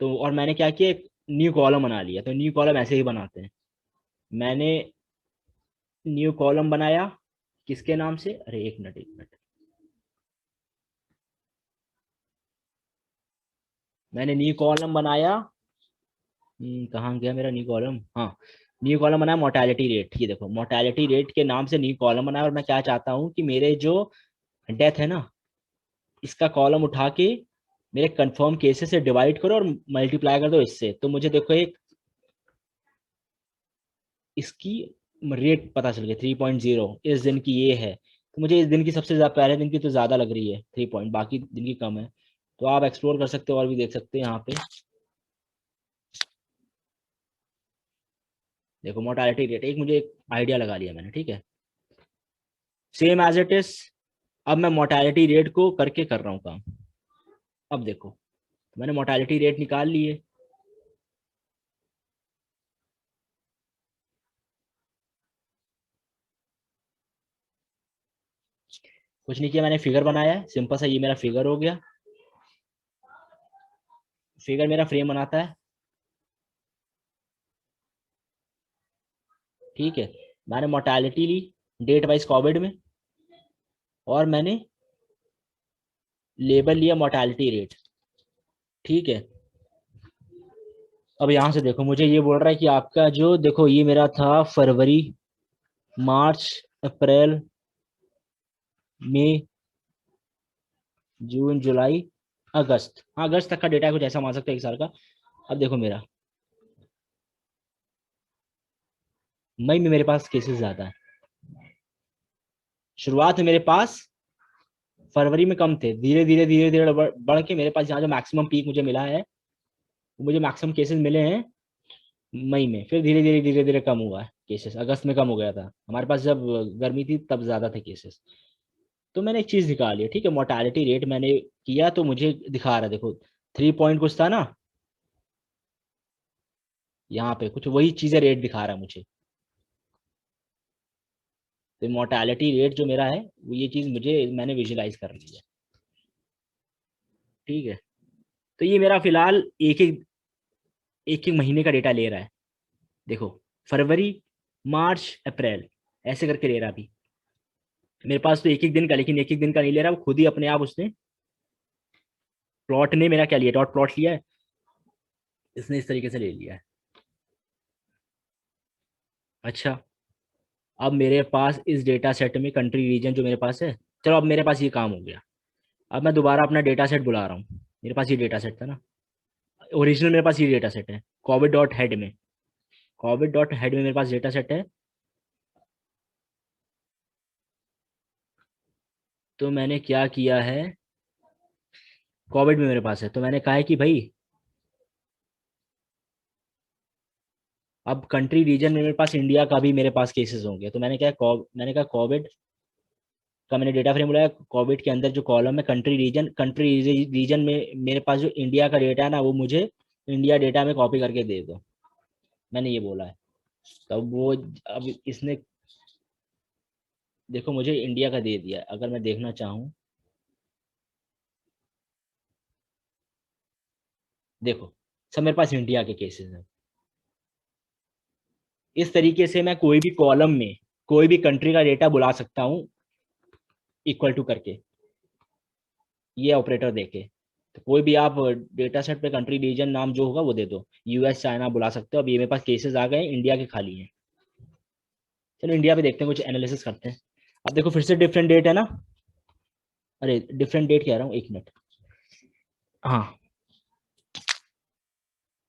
तो और मैंने क्या किया, एक न्यू कॉलम बना लिया। तो न्यू कॉलम ऐसे ही बनाते हैं। मैंने न्यू कॉलम बनाया किसके नाम से, अरे एक मिनट एक मिनट, मैंने न्यू कॉलम बनाया, कहाँ गया मेरा न्यू कॉलम, हाँ, न्यू कॉलम बनाया मोर्टेलिटी रेट। ये देखो मोर्टेलिटी रेट के नाम से न्यू कॉलम बनाया, और मैं क्या चाहता हूँ कि मेरे जो डेथ है ना, इसका कॉलम उठा के मेरे कंफर्म केसेस से डिवाइड करो और मल्टीप्लाई कर दो इससे, तो मुझे देखो एक इसकी रेट पता चल गया 3.0 इस दिन की ये है। तो मुझे इस दिन की सबसे ज्यादा, पहले दिन की तो ज्यादा लग रही है 3 पॉइंट, बाकी दिन की कम है। तो आप एक्सप्लोर कर सकते हो और भी देख सकते हैं यहाँ पे। देखो मोर्टालिटी रेट एक मुझे एक आइडिया लगा लिया मैंने, ठीक है, सेम एज इट इज। अब मैं मोर्टालिटी रेट को करके कर रहा हूँ काम। अब देखो मैंने मोर्टालिटी रेट निकाल ली है। कुछ नहीं किया, मैंने फिगर बनाया है सिंपल सा, ये मेरा फिगर हो गया। फिगर मेरा फ्रेम बनाता है, ठीक है। मैंने मोर्टालिटी ली डेट वाइज कोविड में, और मैंने लेबल लिया मोर्टालिटी रेट, ठीक है। अब यहाँ से देखो, मुझे ये बोल रहा है कि आपका जो, देखो ये मेरा था फरवरी, मार्च, अप्रैल, मई, जून, जुलाई, अगस्त। हाँ, अगस्त तक का डेटा है, कुछ ऐसा मान सकते हैं, एक साल का। अब देखो मेरा मई में मेरे पास केसेस ज्यादा है। शुरुआत में मेरे पास फरवरी में कम थे, धीरे धीरे धीरे धीरे बढ़ के मेरे पास यहाँ जो मैक्सिमम पीक मुझे मिला है, मुझे मैक्सिमम केसेस मिले हैं मई में। फिर धीरे धीरे धीरे धीरे कम हुआ है केसेस, अगस्त में कम हो गया था। हमारे पास जब गर्मी थी तब ज्यादा थे केसेस। तो मैंने एक चीज निकाली है, ठीक है। मोर्टालिटी रेट मैंने किया तो मुझे दिखा रहा है, देखो 3 पॉइंट कुछ था ना, यहाँ पे कुछ वही चीजें रेट दिखा रहा है मुझे। तो मोर्टालिटी रेट जो मेरा है, वो ये चीज मुझे, मैंने विजुलाइज कर ली है, ठीक है। तो ये मेरा फिलहाल एक एक महीने का डेटा ले रहा है। देखो, फरवरी, मार्च, अप्रैल, ऐसे करके ले रहा है अभी। मेरे पास तो एक एक दिन का, लेकिन एक एक दिन का नहीं ले रहा, वो खुद ही अपने आप उसने, प्लॉट ने मेरा क्या लिया, डॉट प्लॉट लिया है, इसने इस तरीके से ले लिया है। अच्छा, अब मेरे पास इस डेटा सेट में कंट्री रीजन जो मेरे पास है, चलो अब मेरे पास ये काम हो गया। अब मैं दोबारा अपना डेटा सेट बुला रहा हूँ। मेरे पास ये डेटा सेट था ना, ओरिजिनल मेरे पास ये डेटा सेट है कोविड डॉट हेड में। कोविड डॉट हेड में मेरे पास डेटा सेट है। तो मैंने क्या किया है, कोविड में मेरे पास है, तो मैंने कहा है कि भाई अब कंट्री रीजन में मेरे पास इंडिया का भी मेरे पास केसेस होंगे। तो मैंने क्या, मैंने कहा कोविड का मैंने डेटा फ्रेम बुलाया, कोविड के अंदर जो कॉलम है कंट्री रीजन, कंट्री रीजन में मेरे पास जो इंडिया का डेटा है ना, वो मुझे इंडिया डेटा में कॉपी करके दे दो, मैंने ये बोला है। तब वो, अब इसने, देखो मुझे इंडिया का दे दिया। अगर मैं देखना चाहूँ, देखो सब मेरे पास इंडिया के केसेस हैं। इस तरीके से मैं कोई भी कॉलम में कोई भी कंट्री का डेटा बुला सकता हूँ, इक्वल टू करके, ये ऑपरेटर देके। तो कोई भी आप डेटा सेट पे कंट्री रीजन नाम जो होगा वो दे दो, यूएस, चाइना बुला सकते हो। अब ये मेरे पास केसेस आ गए, इंडिया के खाली हैं। चलो इंडिया पे देखते हैं, कुछ एनालिसिस करते हैं। अब देखो फिर से डिफरेंट डेट है ना, अरे डिफरेंट डेट कह रहा हूँ, एक मिनट। हाँ,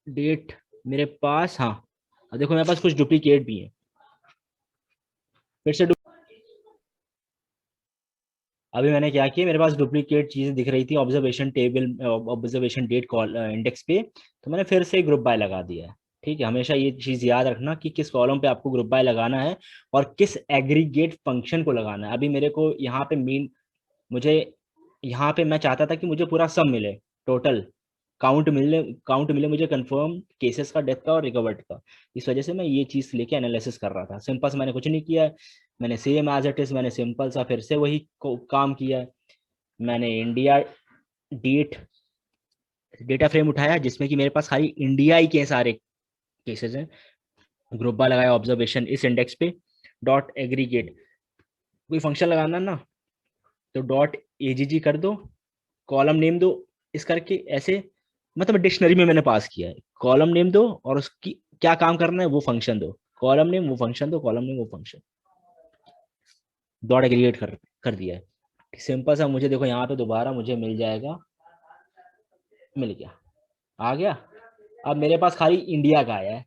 डेट मेरे पास, हाँ। अब देखो मेरे पास कुछ डुप्लीकेट भी है, फिर से अभी मैंने क्या किया, मेरे पास डुप्लीकेट चीजें दिख रही थी observation table, observation date call index पे। तो मैंने फिर से ग्रुप बाय लगा दिया है, ठीक है। हमेशा ये चीज याद रखना कि किस कॉलम पे आपको ग्रुप बाय लगाना है और किस एग्रीगेट फंक्शन को लगाना है। अभी मेरे को यहाँ पे मीन, मुझे यहाँ पे मैं चाहता था कि मुझे पूरा सम मिले, टोटल काउंट मिले मुझे, कंफर्म केसेस का, डेथ का और रिकवर्ड का। इस वजह से मैं ये चीज लेके एनालिसिस कर रहा था। सिंपल से मैंने कुछ नहीं किया है, मैंने सेम एज इट इज, मैंने सिंपल सा फिर से वही काम किया है। मैंने इंडिया डेट डेटा फ्रेम उठाया जिसमें कि मेरे पास खाली इंडिया ही के सारे केसेस हैं, ग्रुप बाय लगाया ऑब्जर्वेशन इस इंडेक्स पे, डॉट एग्रीगेट, कोई फंक्शन लगाना ना, तो डॉट एजीजी कर दो, कॉलम नेम दो, इस करके ऐसे, मतलब डिक्शनरी में मैंने पास किया है। कॉलम नेम दो और उसकी क्या काम करना है वो फंक्शन दो, कॉलम नेम वो फंक्शन दो, कॉलम नेम वो फंक्शन, डॉट एग्रीगेट कर दिया है। सिंपल सा, मुझे देखो यहाँ पे दोबारा मुझे मिल जाएगा, मिल गया, आ गया। अब मेरे पास खाली इंडिया का आया है,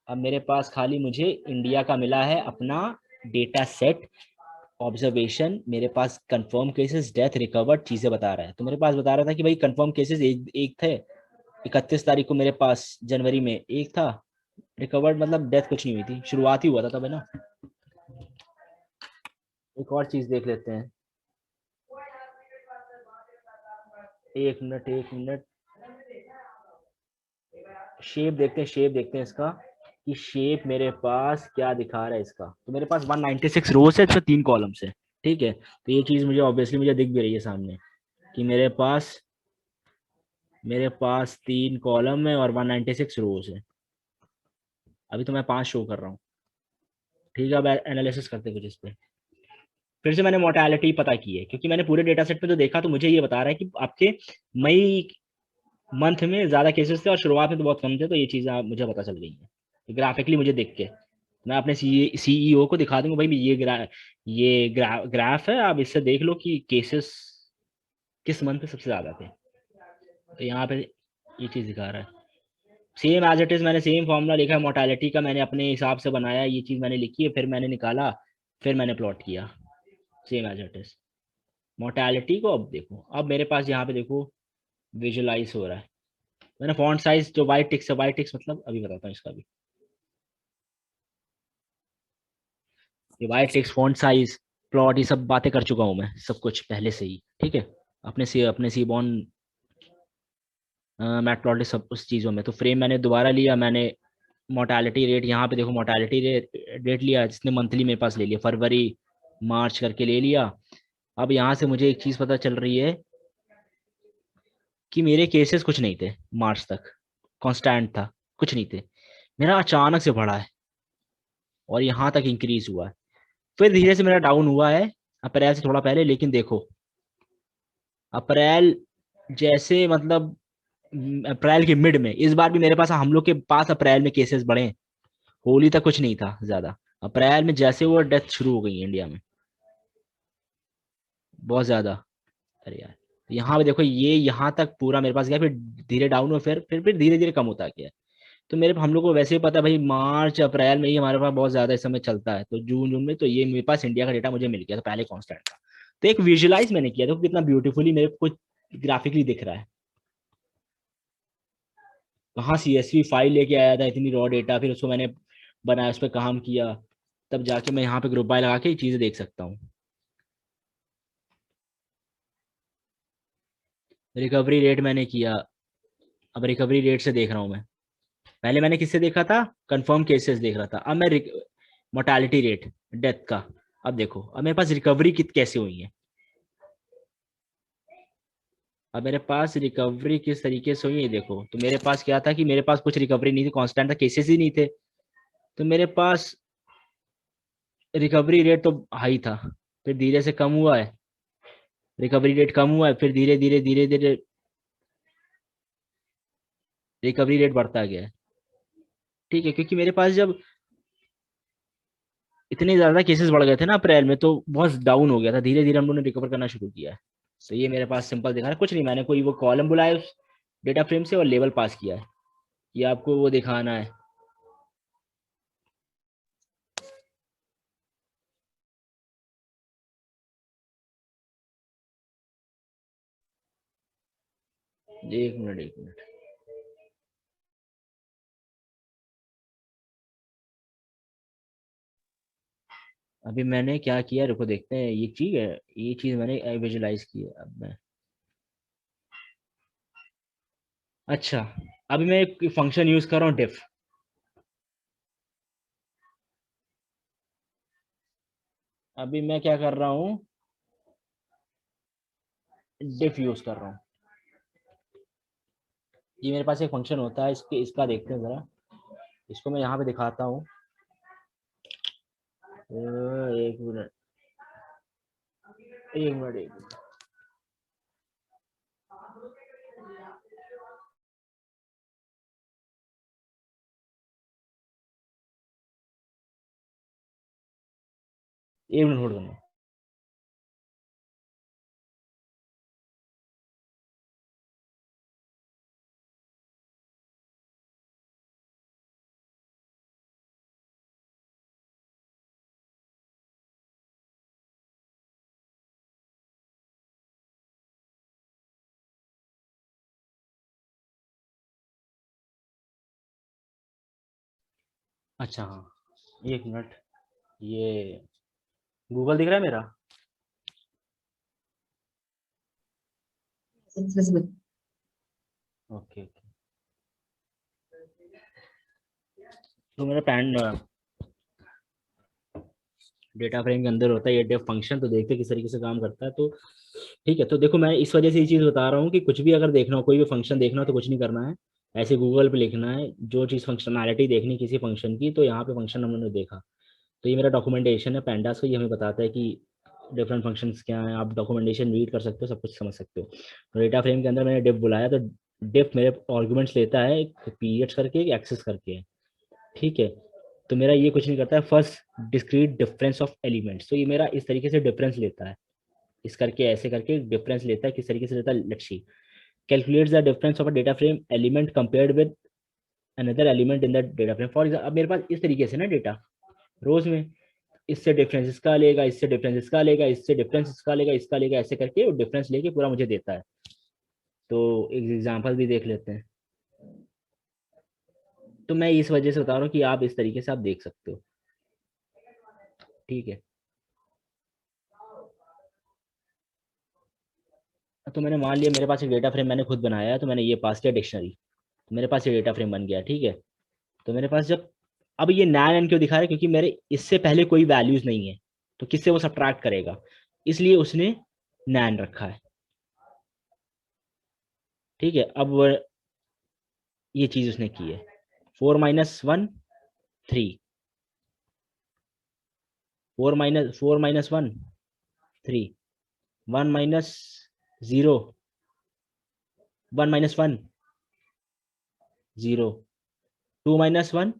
अब मेरे पास खाली मुझे इंडिया का मिला है अपना डेटा सेट, ऑब्जर्वेशन। मेरे पास कंफर्म केसेस, डेथ, रिकवर्ड चीजें बता रहा है। तो मेरे पास बता रहा था कि भाई कंफर्म केसेस एक थे, 31 तारीख को मेरे पास जनवरी में एक था, रिकवर्ड मतलब डेथ कुछ नहीं हुई थी, शुरुआत ही हुआ था तब, है ना। एक और चीज देख लेते हैं, एक मिनट एक मिनट, शेप देखते हैं, शेप देखते हैं इसका। कि शेप मेरे पास क्या दिखा रहा है इसका। तो मेरे पास 196 रोज है, इसमें 3 कॉलम्स है। ठीक है, तो ये चीज मुझे ऑब्वियसली मुझे दिख भी रही है सामने कि मेरे पास 3 कॉलम है और 196 रोज है। अभी तो मैं 5 शो कर रहा हूँ। ठीक है, अब एनालिसिस करते हैं कुछ इस पे। फिर से मैंने मोर्टेलिटी पता की है, क्योंकि मैंने पूरे डेटा सेट पे जो देखा तो मुझे ये बता रहा है कि आपके मई मंथ में ज्यादा केसेस थे और शुरुआत में तो बहुत कम थे। तो ये चीजें आप मुझे पता चल गई है ग्राफिकली मुझे देख के। मैं अपने सीईओ को दिखा दूंगा, भाई ग्राफ है, आप इससे देख लो कि केसेस किस मंथ पे सबसे ज्यादा थे। तो यहाँ पे ये चीज दिखा रहा है। सेम एज इट इज मैंने सेम फॉर्मूला लिखा है मोर्टेलिटी का, मैंने अपने हिसाब से बनाया, ये चीज मैंने लिखी है, फिर मैंने निकाला, फिर मैंने प्लॉट किया same as it is mortality को। अब देखो, अब मेरे पास यहाँ पे देखो विजुलाइज हो रहा है। मैंने फॉन्ट साइज जो वाइट टिक्स मतलब अभी बताता हूँ इसका भी। ये white text font size plot ये सब बातें कर चुका हूँ मैं सब कुछ पहले से ही। ठीक है, अपने सी बॉन मैट प्लॉट सब उस चीज़ों में। तो फ्रेम मैंने दोबारा लिया, मैंने मोर्टेलिटी रेट यहाँ पे देखो, मोर्टेलिटी रेट लिया जिसने मंथली मेरे पास ले लिया, फरवरी मार्च करके ले लिया। अब यहाँ से मुझे एक चीज़ पता चल रही है कि मेरे केसेस कुछ नहीं थे मार्च तक, कांस्टेंट था, कुछ नहीं थे। मेरा अचानक से बढ़ा है और यहाँ तक इंक्रीज हुआ है, फिर धीरे से मेरा डाउन हुआ है अप्रैल से थोड़ा पहले। लेकिन देखो अप्रैल जैसे मतलब अप्रैल के मिड में इस बार भी मेरे पास, हम लोग के पास अप्रैल में केसेस बढ़े। होली तक कुछ नहीं था ज्यादा, अप्रैल में जैसे वो डेथ शुरू हो गई इंडिया में बहुत ज्यादा। अरे यार, तो यहाँ पे देखो ये यहाँ तक पूरा मेरे पास गया, फिर धीरे डाउन हुआ, फिर धीरे धीरे कम होता गया। तो मेरे हम लोग को वैसे ही पता है भाई, मार्च अप्रैल में ही हमारे पास बहुत ज्यादा इस समय चलता है। तो जून जून में तो ये मेरे पास इंडिया का डेटा मुझे मिल गया था पहले कांस्टेंट था। तो एक विजुलाइज मैंने किया, देखो कितना ब्यूटीफुली मेरे को ग्राफिकली दिख रहा है। कहाँ सीएसवी फाइल लेके आया था इतनी रॉ डेटा, फिर उसको मैंने बनाया, उस पर काम किया, तब जाके मैं यहाँ पे ग्रुप बाय लगा के ये चीजें देख सकता हूँ। रिकवरी रेट मैंने किया, अब रिकवरी रेट से देख रहा हूँ मैं। पहले मैंने किससे देखा था, कंफर्म केसेस देख रहा था, अब मैं मोर्टालिटी रेट डेथ का। अब देखो अब मेरे पास रिकवरी कित कैसे हुई है। अब मेरे पास रिकवरी किस तरीके से हुई है देखो। तो मेरे पास क्या था कि मेरे पास कुछ रिकवरी नहीं थी, कांस्टेंट था, केसेस ही नहीं थे। तो मेरे पास रिकवरी रेट तो हाई था, फिर धीरे से कम हुआ है, रिकवरी रेट कम हुआ है, फिर धीरे धीरे रिकवरी रेट बढ़ता गया है। ठीक है, क्योंकि मेरे पास जब इतने ज्यादा केसेस बढ़ गए थे ना अप्रैल में, तो बहुत डाउन हो गया था, धीरे धीरे हम लोगों ने रिकवर करना शुरू किया है। तो ये मेरे पास सिंपल दिखा रहा है, कुछ नहीं, मैंने कोई वो कॉलम बुलाया उस डेटा फ्रेम से और लेवल पास किया है। ये आपको वो दिखाना है। एक मिनट। अभी मैंने क्या किया, रुको देखते हैं। ये चीज है, ये चीज मैंने विजुलाइज की है। अब मैं, अच्छा, अभी मैं एक फंक्शन यूज कर रहा हूँ डिफ। अभी मैं क्या कर रहा हूँ, डिफ यूज कर रहा हूँ। ये मेरे पास एक फंक्शन होता है, इसके इसका देखते हैं जरा। इसको मैं यहाँ पे दिखाता हूँ। एक मिनट, एक मिनट। एक मिनट होल्ड करना। अच्छा हाँ, एक मिनट। ये गूगल दिख रहा है मेरा? It's visible. Okay okay. तो मेरा पैन डेटा फ्रेम के अंदर होता है ये डेफ फंक्शन, तो देखते हैं किस तरीके से काम करता है। तो ठीक है, तो देखो मैं इस वजह से ये चीज़ बता रहा हूँ कि कुछ भी अगर देखना हो, कोई भी फंक्शन देखना हो, तो कुछ नहीं करना है, ऐसे गूगल पे लिखना है जो चीज़ फंक्शनैलिटी देखनी किसी फंक्शन की, तो यहाँ पे फंक्शन हमने देखा। तो ये मेरा डॉक्यूमेंटेशन है पैंडास का, ये हमें बताता है कि डिफरेंट फंक्शंस क्या हैं। आप डॉक्यूमेंटेशन रीड कर सकते हो, सब कुछ समझ सकते हो। तो डेटा फ्रेम के अंदर मैंने डिफ बुलाया, तो डिफ मेरे आर्गुमेंट्स लेता है एक पीरियड्स करके, एक एक्सेस करके, ठीक है। तो मेरा ये कुछ नहीं करता है, first discrete difference of elements, तो ये मेरा इस तरीके से डिफरेंस लेता है, इस करके ऐसे करके डिफरेंस लेता है। किस तरीके से लेता है, let's see. Calculates the difference of a data frame element compared with another element in the data frame. For example अब मेरे पास इस तरीके से ना डेटा रोज में, इससे डिफरेंस इसका लेगा, इससे डिफरेंस इसका लेगा, इससे डिफरेंस इसका लेगा, इसका लेगा, ऐसे करके वो डिफरेंस लेके पूरा मुझे देता है। तो एक एग्जांपल भी देख लेते हैं। तो मैं इस वजह से बता रहा हूँ कि आप इस तरीके से आप देख सकते हो, ठीक है। तो मैंने मान लिया मेरे पास एक डेटा फ्रेम मैंने खुद बनाया है, तो मैंने ये पास किया डिक्शनरी, तो मेरे पास ये डेटा फ्रेम बन गया, ठीक है। तो मेरे पास जब अब ये नैन एन क्यों दिखा रहा है, क्योंकि मेरे इससे पहले कोई वैल्यूज नहीं है, तो किससे वो सब्ट्रैक्ट करेगा, इसलिए उसने नैन रखा है, ठीक है। अब ये चीज उसने की है, 4 - 1 3, 4 - 1 3, 1 - 0 1 - 1 0, 2 - 1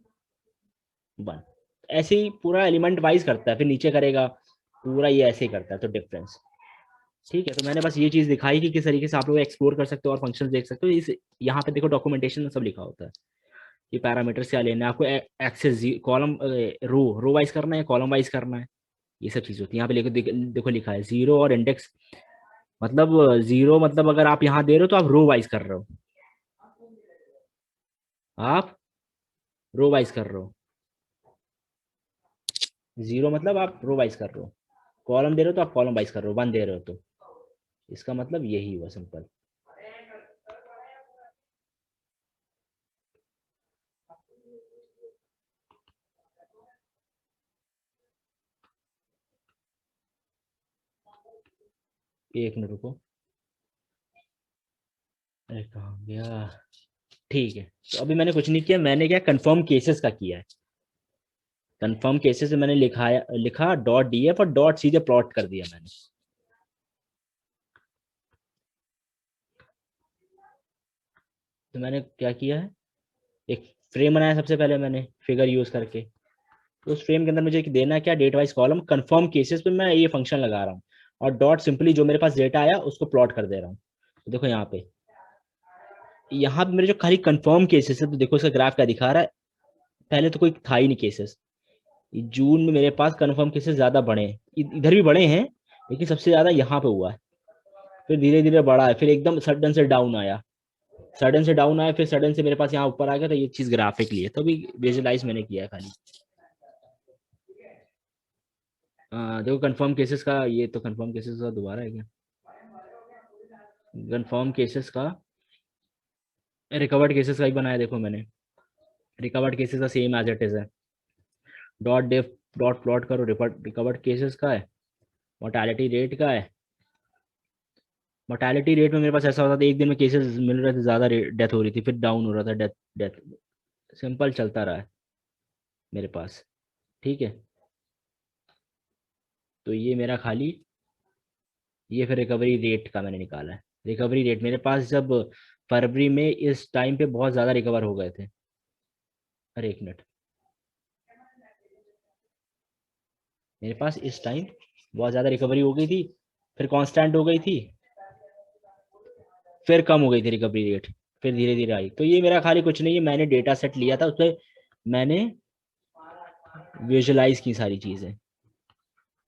1, ऐसे ही पूरा एलिमेंट वाइज करता है, फिर नीचे करेगा पूरा, ये ऐसे ही करता है। तो डिफरेंस, ठीक है। तो मैंने बस ये चीज दिखाई कि किस तरीके से आप लोग एक्सप्लोर कर सकते हो और फंक्शंस देख सकते हो। इस यहाँ पे देखो डॉक्यूमेंटेशन में सब लिखा होता है, ये पैरामीटर्स क्या लेना है आपको, access column row row wise करना है, कॉलम वाइज करना है, ये सब चीज होती है। यहाँ पे देखो लिखा है जीरो और इंडेक्स, मतलब जीरो मतलब अगर आप यहाँ दे रहे हो तो आप रो वाइज कर रहे हो, आप रो वाइज कर रहे हो। जीरो मतलब आप रो वाइज कर रहे हो, कॉलम दे रहे हो तो आप कॉलम वाइज कर रहे हो, 1 दे रहे हो तो इसका मतलब यही हुआ, सिंपल। एक मिनट रुको, अरे कहाँ गया, ठीक है। तो अभी मैंने कुछ नहीं किया, मैंने क्या कंफर्म केसेस का किया है। कंफर्म केसेस में मैंने लिखा डॉट डीएफ और डॉट सीधे प्लॉट कर दिया मैंने। तो मैंने क्या किया है, एक फ्रेम बनाया सबसे पहले मैंने फिगर यूज करके। तो उस फ्रेम के अंदर मुझे देना है क्या, date wise column confirm cases पे मैं ये फंक्शन लगा रहा हूँ, और डॉट सिंपली जो मेरे पास डेटा आया उसको प्लॉट कर दे रहा हूँ। तो देखो यहाँ पे मेरे जो खाली कंफर्म केसेस है, तो देखो इसका ग्राफ क्या दिखा रहा है, पहले तो कोई था ही नहीं केसेस। जून में मेरे पास कंफर्म केसेस ज्यादा बढ़े हैं, इधर भी बढ़े हैं, लेकिन सबसे ज्यादा यहाँ पे हुआ है। फिर धीरे धीरे बढ़ा है, फिर एकदम सडन से डाउन आया, सडन से डाउन आया, फिर सडन से मेरे पास यहाँ ऊपर आ गया। तो ये चीज ग्राफिकली है, तो अभी विजुलाइज मैंने किया है खाली। देखो कंफर्म केसेस का, ये तो कंफर्म केसेस का दोबारा है क्या, कंफर्म केसेस का रिकवर्ड केसेस का ही बनाया, देखो मैंने रिकवर्ड केसेस का सेम एज इट इज है। डॉट डेफ डॉट प्लॉट करो, रिकवर्ड केसेस का है, मोर्टालिटी रेट का है। मोर्टालिटी रेट में मेरे पास ऐसा होता था, एक दिन में केसेस मिल रहे थे ज्यादा, डेथ हो रही थी, फिर डाउन हो रहा था, डेथ डेथ सिंपल चलता रहा है मेरे पास, ठीक है। तो ये मेरा खाली, ये फिर रिकवरी रेट का मैंने निकाला है। रिकवरी रेट मेरे पास जब फरवरी में इस टाइम पे बहुत ज्यादा रिकवर हो गए थे, अरे एक मिनट, मेरे पास इस टाइम बहुत ज्यादा रिकवरी हो गई थी, फिर कांस्टेंट हो गई थी, फिर कम हो गई थी रिकवरी रेट, फिर धीरे धीरे आई। तो ये मेरा खाली कुछ नहीं है, मैंने डेटा सेट लिया था, उसपे मैंने विजुलाइज की सारी चीजें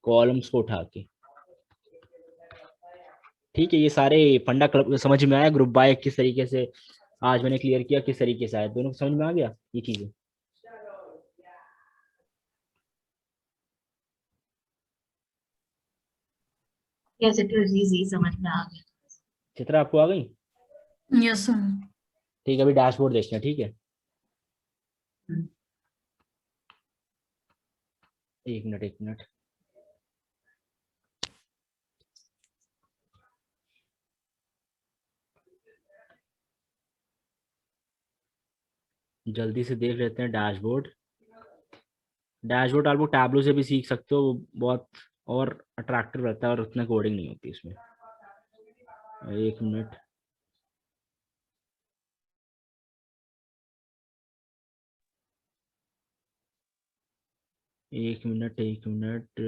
कॉलम्स को उठा के, ठीक है। ये सारे फंडा क्लब समझ में आया, ग्रुप बाय किस तरीके से आज मैंने क्लियर किया, किस तरीके से आया, दोनों को समझ में आ गया ये चीजें। यस इट इज इजी, समझ में आ गया। चित्रा आपको आ गई, यस सर। ठीक है। अभी डैशबोर्ड देखते हैं, ठीक है। हम्म। एक मिनट एक मिनट। जल्दी से देख लेते हैं डैशबोर्ड। डैशबोर्ड आप लोग टैबलो से भी सीख सकते हो, वो बहुत और अट्रैक्टिव रहता है और उतना कोडिंग नहीं होती इसमें। एक मिनट। एक मिनट एक मिनट।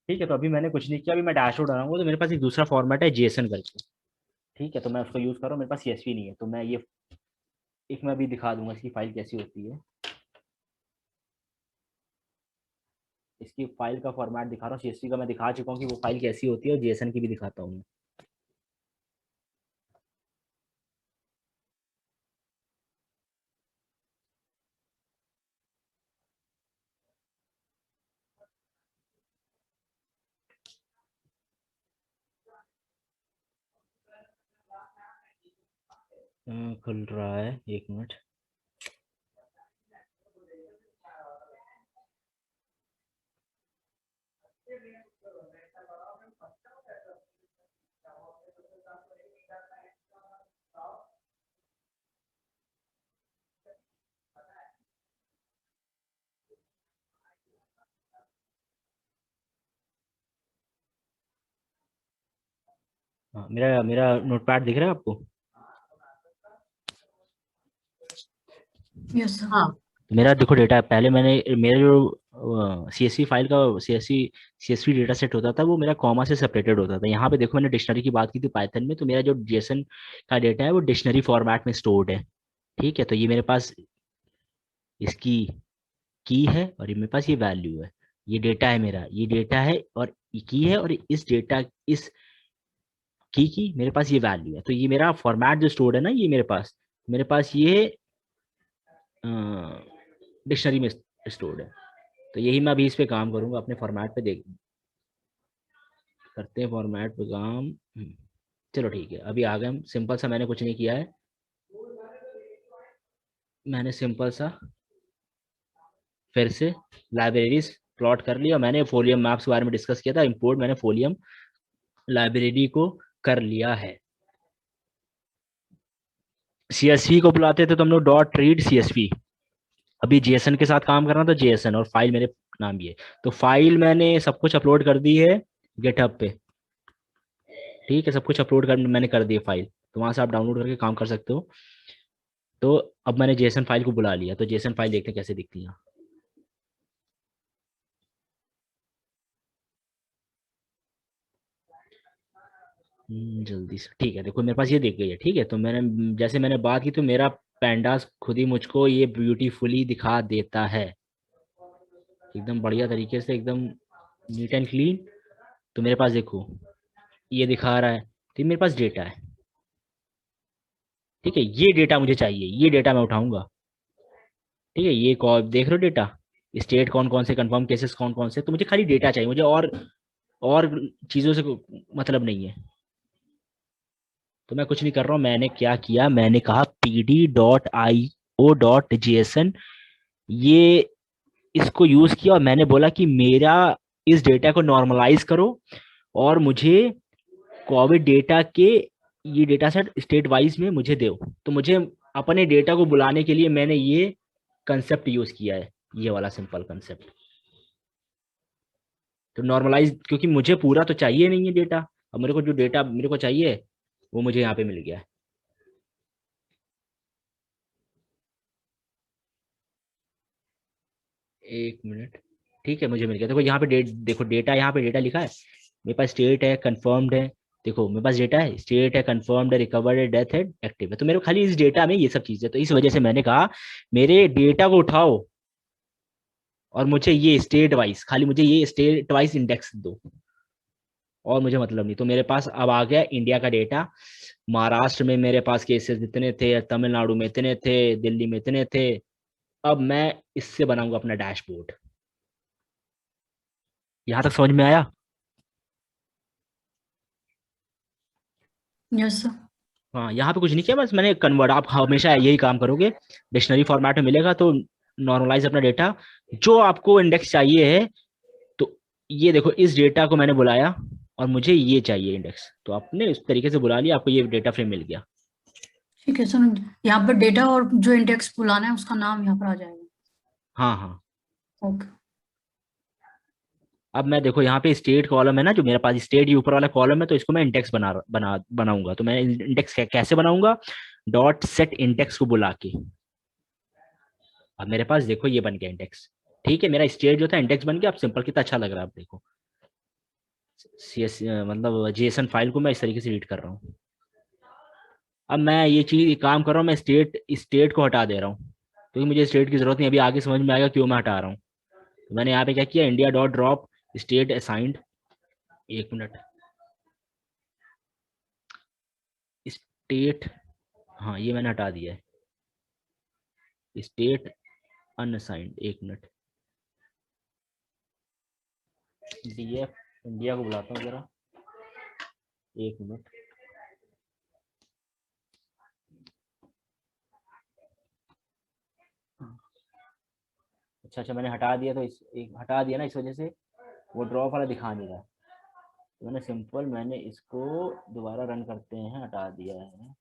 ठीक है, तो अभी मैंने कुछ नहीं किया, अभी मैं डैशबोर्ड बनाऊंगा तो मेरे पास एक दूसरा फॉर्मेट है जेसन करके। ठीक है, तो मैं उसको यूज कर रहा हूँ, मेरे पास सीएसवी नहीं है, तो मैं ये एक मैं अभी दिखा दूंगा इसकी फाइल कैसी होती है। इसकी फाइल का फॉर्मेट दिखा रहा हूँ, सीएसवी का मैं दिखा चुका हूँ कि वो फाइल कैसी होती है, और जेसन की भी दिखाता हूँ मैं। खुल रहा है, एक मिनट। हाँ, मेरा मेरा नोटपैड दिख रहा है आपको? Yes sir. हाँ तो मेरा देखो डेटा, पहले मैंने मेरा जो सीएसवी फाइल का सीएसवी डेटा सेट होता था वो मेरा कॉमा से सेपरेटेड होता था। यहाँ पे देखो मैंने डिक्शनरी की बात की थी पाइथन में, तो मेरा जो जेसन का डेटा है वो डिक्शनरी फॉर्मेट में स्टोर्ड है। ठीक है, तो ये मेरे पास इसकी की है और ये मेरे पास ये वैल्यू है। ये डेटा है मेरा, ये डेटा है और ये की है, और इस डेटा इस की मेरे पास ये वैल्यू है। तो ये मेरा फॉर्मेट जो स्टोर्ड है ना, ये मेरे पास ये डिक्शनरी में स्टोर्ड है। तो यही मैं अभी इस पे काम करूंगा, अपने फॉर्मेट पे देख करते हैं फॉर्मेट पे काम। चलो ठीक है, अभी आ गए हम। सिंपल सा मैंने कुछ नहीं किया है, मैंने सिंपल सा फिर से लाइब्रेरीज प्लॉट कर लिया। मैंने फोलियम मैप्स के बारे में डिस्कस किया था, इंपोर्ट मैंने फोलियम लाइब्रेरी को कर लिया है। सीएसवी को बुलाते थे तो हम लोग डॉट रीड सीएसवी। अभी जेएसएन के साथ काम करना, तो जेएसएन और फाइल मेरे नाम भी है। तो फाइल मैंने सब कुछ अपलोड कर दी है गिटहब पे। ठीक है, सब कुछ अपलोड कर मैंने कर दी है फाइल, तो वहां से आप डाउनलोड करके काम कर सकते हो। तो अब मैंने जेसन फाइल को बुला लिया, तो जेसन फाइल देखते हैं कैसे दिखती है। जल्दी से, ठीक है, देखो मेरे पास ये दिख गई है। ठीक है, तो मैंने जैसे मैंने बात की, तो मेरा पैंडास खुद ही मुझको ये ब्यूटीफुली दिखा देता है, एकदम बढ़िया तरीके से, एकदम नीट एंड क्लीन। तो मेरे पास देखो ये दिखा रहा है, तो ये मेरे पास डेटा है। ठीक है, ये डेटा मुझे चाहिए, ये डेटा मैं उठाऊंगा। ठीक है, ये कॉल देख रहे हो डेटा, स्टेट कौन कौन से, कंफर्म केसेस कौन कौन से, तो मुझे खाली डेटा चाहिए, मुझे और चीजों से मतलब नहीं है। तो मैं कुछ नहीं कर रहा हूँ, मैंने क्या किया, मैंने कहा pd.io.json, ये इसको यूज किया और मैंने बोला कि मेरा इस डेटा को नॉर्मलाइज करो और मुझे कोविड डेटा के ये डेटा सेट स्टेट वाइज में मुझे दो। तो मुझे अपने डेटा को बुलाने के लिए मैंने ये कंसेप्ट यूज किया है, ये वाला सिंपल कंसेप्ट। तो नॉर्मलाइज, क्योंकि मुझे पूरा तो चाहिए नहीं है डेटा, अब मेरे को जो डेटा मेरे को चाहिए वो मुझे यहाँ पे मिल गया है। एक मिनट। ठीक है, मुझे मिल गया। देखो यहाँ पे देखो डेटा, यहाँ पे डेटा लिखा है, मेरे पास स्टेट है, कंफर्म्ड है। देखो मेरे पास डेटा है, स्टेट है, कंफर्म्ड है, रिकवर्ड है, डेथ है, एक्टिव है। तो मेरे को खाली इस डेटा में ये सब चीजें, तो इस वजह से मैंने कहा मेरे डेटा को उठाओ और मुझे ये स्टेट वाइज, खाली मुझे ये स्टेट वाइज इंडेक्स दो, और मुझे मतलब नहीं। तो मेरे पास अब आ गया इंडिया का डेटा। महाराष्ट्र में मेरे पास केसेस इतने थे, तमिलनाडु में इतने थे, दिल्ली में इतने थे। अब मैं इससे बनाऊंगा अपना डैशबोर्ड। यहाँ तक समझ में आया? Yes sir. हाँ, यहाँ पे कुछ नहीं किया, बस मैंने कन्वर्ट, आप हमेशा यही काम करोगे, डिक्शनरी फॉर्मेट में मिलेगा तो नॉर्मलाइज अपना डेटा, जो आपको इंडेक्स चाहिए है। तो ये देखो, इस डेटा को मैंने बुलाया और मुझे ये चाहिए इंडेक्स, तो आपने इस तरीके से बुला लिया, आपको ये डेटा फ्रेम मिल गया। ठीक है सर, यहाँ पर डेटा और जो इंडेक्स बुलाना है उसका नाम यहाँ पर आ जाएगा। हाँ हाँ। ओके। अब मैं देखो यहाँ पे स्टेट कॉलम है ना, जो मेरे पास स्टेट ये ऊपर वाला कॉलम है, तो इसको मैं इंडेक्स बनाऊंगा। तो मैं इंडेक्स कैसे बनाऊंगा, डॉट सेट इंडेक्स को बुला के। अब मेरे पास देखो ये बन गया इंडेक्स। ठीक है, मेरा स्टेट जो था इंडेक्स बन गया। अब सिंपल कितना अच्छा लग रहा है, आप देखो, मतलब जेसन फाइल को मैं इस तरीके से रीड कर रहा हूँ। अब मैं ये चीज काम कर रहा हूँ, मैं स्टेट को हटा दे रहा हूँ, क्योंकि मुझे स्टेट की जरूरत नहीं। अभी आगे समझ में आएगा क्यों मैं हटा रहा हूँ। तो मैंने यहाँ पे क्या किया, India dot drop state assigned, एक मिनट, स्टेट, हाँ ये मैंने हटा दिया है, स्टेट अनअसाइंड, एक मिनट, डीएफ इंडिया को बुलाता हूँ जरा, एक मिनट। अच्छा अच्छा, मैंने हटा दिया, तो हटा दिया ना, इस वजह से वो ड्रॉप वाला दिखा नहीं रहा। तो मैंने इसको दोबारा रन करते हैं, हटा दिया है।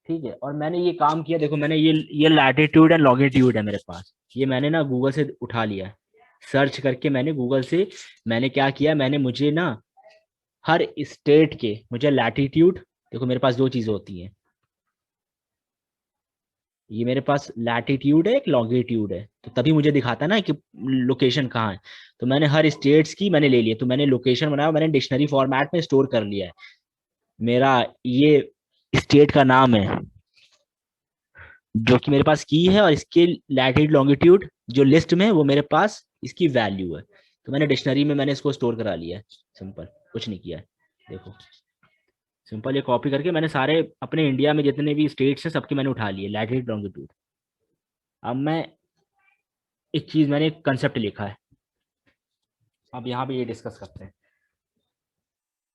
ठीक है, और मैंने ये काम किया, देखो मैंने ये लैटिट्यूड एंड लॉन्गिट्यूड है मेरे पास, ये मैंने ना गूगल से उठा लिया है, सर्च करके मैंने गूगल से, मैंने क्या किया, मैंने मुझे ना हर स्टेट के, मुझे लैटिट्यूड, देखो मेरे पास दो चीजें होती हैं, ये मेरे पास लैटिट्यूड है, एक लॉन्गिट्यूड है, तो तभी मुझे दिखाता है ना कि लोकेशन कहाँ है। तो मैंने हर स्टेट्स की मैंने ले लिया, तो मैंने लोकेशन बनाया, मैंने डिक्शनरी फॉर्मेट में स्टोर कर लिया है। मेरा ये स्टेट का नाम है, जो कि मेरे पास की है, और इसके लैटिट्यूड लॉन्गिट्यूड जो लिस्ट में है वो मेरे पास इसकी वैल्यू है। तो मैंने डिक्शनरी में मैंने इसको स्टोर करा लिया है, सिंपल, कुछ नहीं किया है। देखो सिंपल, ये कॉपी करके मैंने सारे अपने इंडिया में जितने भी स्टेट्स हैं सबके मैंने उठा लिए लैटिट्यूड लॉन्गिट्यूड। अब मैं एक चीज, मैंने एक कंसेप्ट लिखा है, अब यहाँ पे ये डिस्कस करते हैं।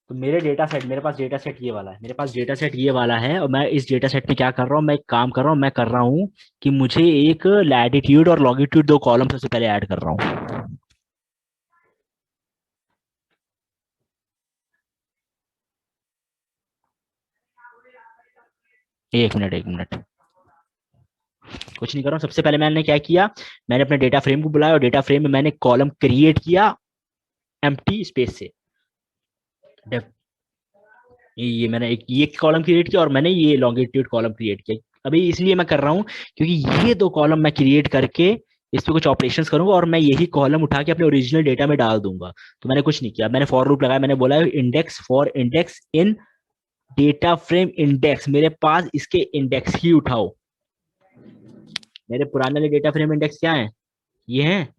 तो मेरे पास डेटा सेट ये वाला है, मेरे पास डेटा सेट ये वाला है, और मैं इस डेटा सेट में क्या कर रहा हूँ, मैं एक काम कर रहा हूँ, मैं कर रहा हूँ कि मुझे एक लैटिट्यूड और लॉन्गिट्यूड दो कॉलम सबसे पहले ऐड कर रहा हूँ। एक मिनट एक मिनट, कुछ नहीं कर रहा हूँ। सबसे पहले मैंने क्या किया, मैंने अपने डेटा फ्रेम को बुलाया, और डेटा फ्रेम में मैंने कॉलम क्रिएट किया एम्प्टी स्पेस से। ये मैंने एक ये कॉलम क्रिएट किया, और मैंने ये लॉन्गिट्यूड कॉलम क्रिएट किया। अभी इसलिए मैं कर रहा हूँ क्योंकि ये दो कॉलम मैं क्रिएट करके इस पे कुछ ऑपरेशंस करूंगा, और मैं यही कॉलम उठा के अपने ओरिजिनल डेटा में डाल दूंगा। तो मैंने कुछ नहीं किया, मैंने फॉर लूप लगाया, मैंने बोला index for index in data frame index, मेरे पास इसके इंडेक्स ही उठाओ। मेरे पुराने वाले डेटा फ्रेम इंडेक्स क्या है, ये हैं,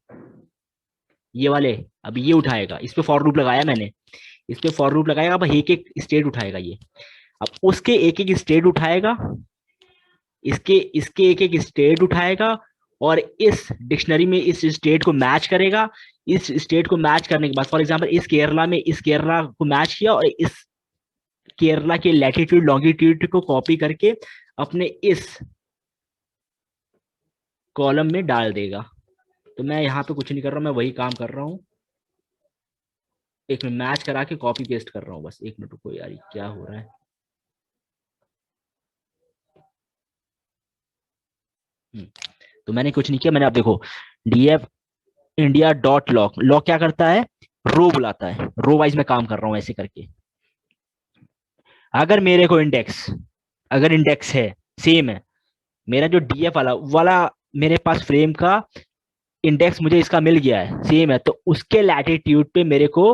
ये वाले। अब ये उठाएगा, इस पे फॉर लूप लगाया मैंने, इस पे फॉर लूप लगाएगा, अब एक एक स्टेट उठाएगा ये। अब उसके एक एक स्टेट उठाएगा, इसके इसके एक एक स्टेट उठाएगा, और इस डिक्शनरी में इस स्टेट को मैच करेगा। इस स्टेट को मैच करने के बाद, फॉर एग्जांपल इस केरला में इस केरला को मैच किया, और इस केरला के लैटिट्यूड लॉन्गिट्यूड को कॉपी करके अपने इस कॉलम में डाल देगा। तो मैं यहाँ पे कुछ नहीं कर रहा हूँ, मैं वही काम कर रहा हूँ, एक मिनट, मैच करा के कॉपी पेस्ट कर रहा हूँ बस। एक मिनट रुको यार, क्या हो रहा है। तो मैंने कुछ नहीं किया, मैंने, अब देखो DF India dot lock, lock क्या करता है, रो बुलाता है, रो वाइज में काम कर रहा हूँ ऐसे करके। अगर मेरे को इंडेक्स, अगर इंडेक्स है सेम है, मेरा जो डीएफ वाला मेरे पास फ्रेम का इंडेक्स मुझे इसका मिल गया है, सेम है, तो उसके लैटिट्यूड पे मेरे को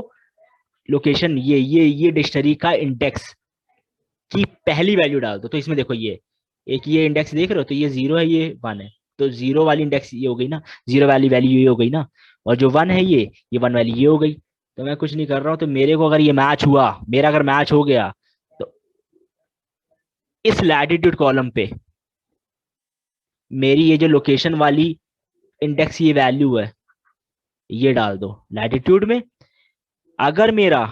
लोकेशन, ये डिक्शनरी का इंडेक्स की पहली वैल्यू डाल दो। तो इसमें देखो, ये इंडेक्स देख रहे हो, तो ये 0 है, ये 1 है, तो 0 वाली इंडेक्स ये हो गई ना, 0 वाली वैल्यू ये हो गई ना, और जो 1 है ये 1 वाली ये हो गई। तो मैं कुछ नहीं कर रहा हूँ, तो मेरे को अगर ये मैच हुआ, मेरा अगर मैच हो गया, तो इस लैटिट्यूड कॉलम पे मेरी ये जो लोकेशन वाली इंडेक्स ये वैल्यू है, ये डाल दो लैटिट्यूड में, अगर मेरा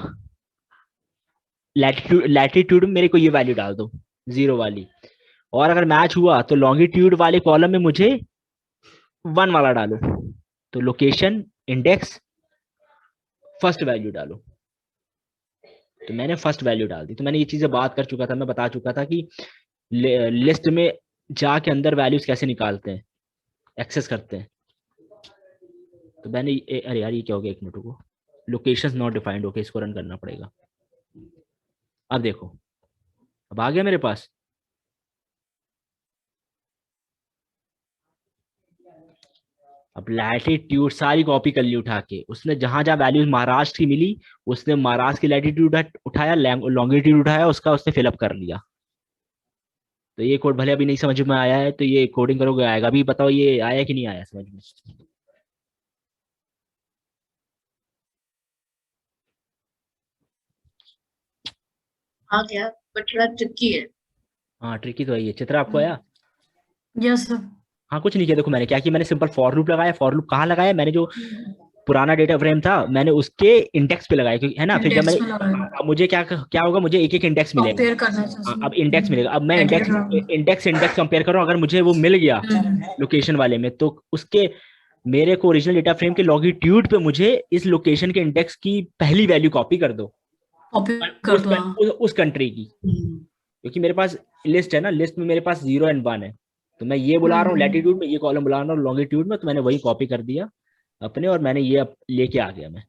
लैटिट्यूड में मेरे को ये वैल्यू डाल दो 0 वाली, और अगर मैच हुआ तो लॉन्गिट्यूड वाले कॉलम में मुझे 1 वाला डालो। तो लोकेशन, इंडेक्स, फर्स्ट वैल्यू डालो। तो मैंने फर्स्ट वैल्यू डाल दी। तो मैंने ये चीजें बात कर चुका था, मैं बता चुका था कि लिस्ट में जाके अंदर वैल्यूज कैसे निकालते हैं, एक्सेस करते हैं। तो मैंने अरे यार ये क्या हो गया, एक मिनट को, लोकेशन नॉट डिफाइंड, ओके, इसको रन करना पड़ेगा। अब देखो, अब आ गया मेरे पास। अब लैटिट्यूड सारी कॉपी कर ली उठा के, उसने जहां जहां वैल्यूज महाराष्ट्र की मिली उसने महाराष्ट्र की लैटिट्यूड उठाया, लॉन्गिट्यूड उठाया, उसका उसने फिलअप कर लिया। तो ये कोड भले अभी नहीं समझ में आया है, तो ये कोडिंग करोगे आएगा। अभी बताओ ये आया कि नहीं आया समझ में? आ गया, बट थोड़ा ट्रिकी है। हाँ ट्रिकी तो है ये। चित्रा आपको आया? Yes sir. हाँ कुछ नहीं किया, देखो मैंने क्या किया, मैंने सिंपल फॉर लूप लगाया। फॉर लूप कहाँ लगाया? मैंने जो पुराना डेटा फ्रेम था मैंने उसके इंडेक्स पे लगाया, क्योंकि है ना, फिर जब इंडेक्स मैं में लगाया, अब मुझे क्या क्या होगा, मुझे एक एक इंडेक्स मिलेगा। कंपेयर करना है हाँ, उसमें। अब इंडेक्स मिलेगा। अब मैं index editor. Index index compare कर रहा हूँ, अगर मुझे वो मिल गया लोकेशन वाले में, तो उसके मेरे को ओरिजिनल डेटा फ्रेम के लॉन्गिट्यूड पे मुझे इस लोकेशन के इंडेक्स की पहली वैल्यू कॉपी कर दो, कॉपी कर दो, हाँ। उस कंट्री की, क्योंकि मेरे पास लिस्ट है ना, लिस्ट में मेरे पास 0 और 1 है। तो मैं ये बुला रहा हूँ लैटिट्यूड में, ये कॉलम बुला रहा हूँ लॉन्गिट्यूड में, तो मैंने वही कॉपी कर दिया अपने, और मैंने ये लेके आ गया मैं,